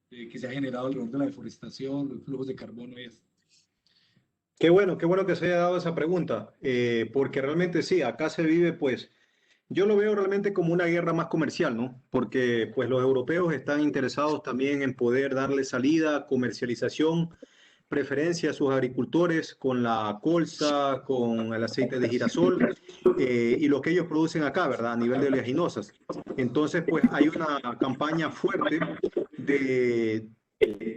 que se ha generado alrededor de la deforestación, los flujos de carbono y eso. Qué bueno que se haya dado esa pregunta, porque realmente sí, acá se vive, pues, yo lo veo realmente como una guerra más comercial, ¿no? Porque pues los europeos están interesados también en poder darle salida, comercialización, preferencia a sus agricultores con la colza, con el aceite de girasol y lo que ellos producen acá, ¿verdad? A nivel de oleaginosas. Entonces, pues hay una campaña fuerte de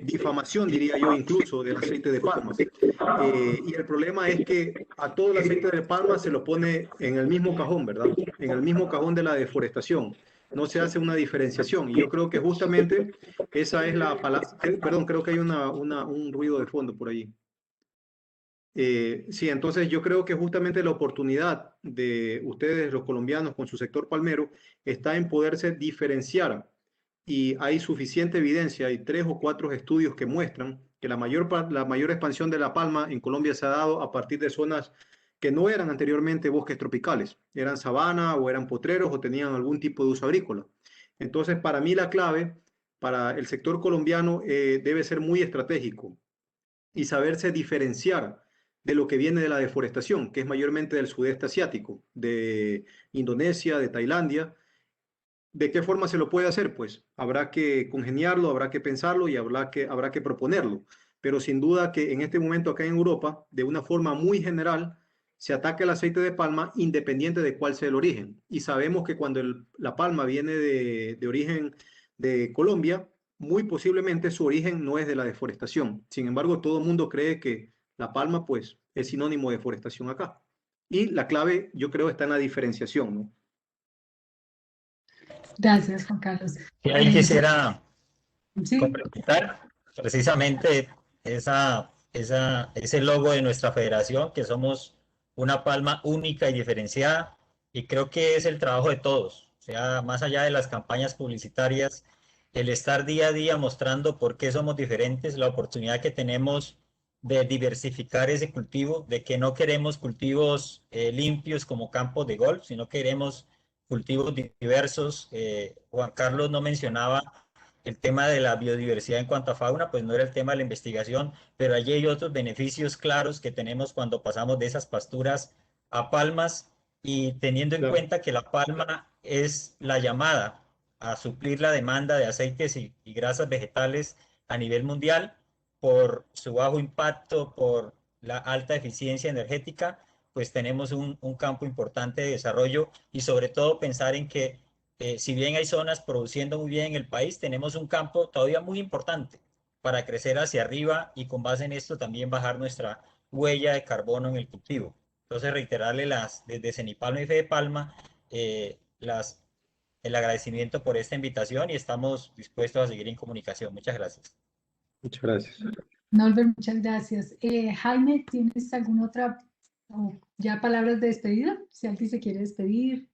difamación, diría yo, incluso del aceite de palma. Y el problema es que a todo el aceite de palma se lo pone en el mismo cajón, ¿verdad? En el mismo cajón de la deforestación. No se hace una diferenciación. Y yo creo que justamente esa es la palabra. Perdón, creo que hay un ruido de fondo por ahí. Sí, entonces yo creo que justamente la oportunidad de ustedes, los colombianos, con su sector palmero, está en poderse diferenciar. Y hay suficiente evidencia, hay 3 o 4 estudios que muestran que la mayor expansión de la palma en Colombia se ha dado a partir de zonas que no eran anteriormente bosques tropicales, eran sabana o eran potreros o tenían algún tipo de uso agrícola. Entonces, para mí la clave para el sector colombiano debe ser muy estratégico y saberse diferenciar de lo que viene de la deforestación, que es mayormente del sudeste asiático, de Indonesia, de Tailandia. ¿De qué forma se lo puede hacer? Pues habrá que congeniarlo, habrá que pensarlo y habrá que proponerlo. Pero sin duda que en este momento acá en Europa, de una forma muy general, se ataca el aceite de palma independiente de cuál sea el origen. Y sabemos que cuando la palma viene de origen de Colombia, muy posiblemente su origen no es de la deforestación. Sin embargo, todo el mundo cree que la palma pues es sinónimo de deforestación acá. Y la clave, yo creo, está en la diferenciación, ¿no? Gracias, Juan Carlos. Y ahí quisiera complementar precisamente ese logo de nuestra federación, que somos una palma única y diferenciada, y creo que es el trabajo de todos, o sea, más allá de las campañas publicitarias, el estar día a día mostrando por qué somos diferentes, la oportunidad que tenemos de diversificar ese cultivo, de que no queremos cultivos limpios como campos de golf, sino queremos cultivos diversos. Juan Carlos no mencionaba el tema de la biodiversidad en cuanto a fauna, pues no era el tema de la investigación, pero allí hay otros beneficios claros que tenemos cuando pasamos de esas pasturas a palmas y teniendo en cuenta que la palma es la llamada a suplir la demanda de aceites y grasas vegetales a nivel mundial, por su bajo impacto, por la alta eficiencia energética, pues tenemos un campo importante de desarrollo y sobre todo pensar en que si bien hay zonas produciendo muy bien en el país, tenemos un campo todavía muy importante para crecer hacia arriba y con base en esto también bajar nuestra huella de carbono en el cultivo. Entonces reiterarle desde Cenipalma y Fede Palma el agradecimiento por esta invitación y estamos dispuestos a seguir en comunicación. Muchas gracias. Muchas gracias. Norbert, muchas gracias. Jaime, ¿tienes alguna otra ya palabras de despedida? Si alguien se quiere despedir,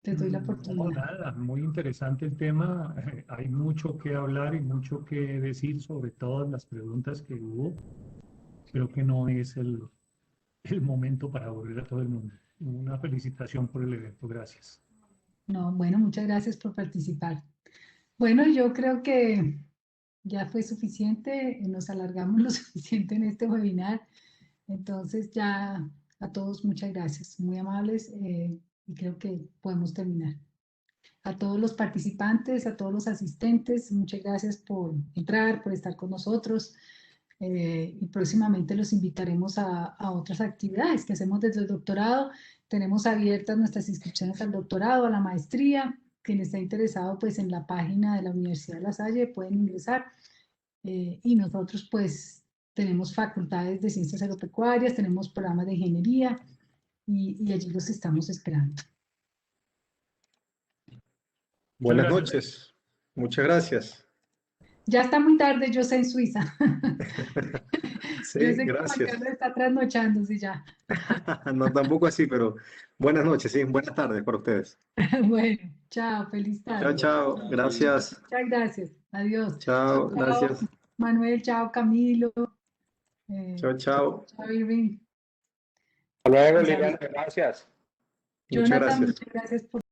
te doy la No, oportunidad. nada, muy interesante el tema. Hay mucho que hablar y mucho que decir sobre todas las preguntas que hubo. Creo que no es el momento para aburrir a todo el mundo. Una felicitación por el evento. Gracias. No, bueno, muchas gracias por participar. Bueno, yo creo que ya fue suficiente, nos alargamos lo suficiente en este webinar. Entonces ya a todos muchas gracias, muy amables y creo que podemos terminar. A todos los participantes, a todos los asistentes, muchas gracias por entrar, por estar con nosotros y próximamente los invitaremos a otras actividades que hacemos desde el doctorado. Tenemos abiertas nuestras inscripciones al doctorado, a la maestría. Quien está interesado pues en la página de la Universidad de La Salle pueden ingresar y nosotros pues tenemos facultades de ciencias agropecuarias, tenemos programas de ingeniería y allí los estamos esperando. Buenas noches. Muchas gracias. Ya está muy tarde, yo sé, en Suiza. Sí, Yo sé que gracias. Juan Carlos está trasnochándose ya. No, tampoco así, pero buenas noches, sí, buenas tardes para ustedes. Bueno, chao, feliz tarde. Chao, chao, gracias. Muchas gracias, adiós. Chao, gracias. Manuel, chao, Camilo. Chao, chao. Chao, Irving. Hasta luego, Liliana, gracias. Muchas Jonathan, gracias. muchas gracias por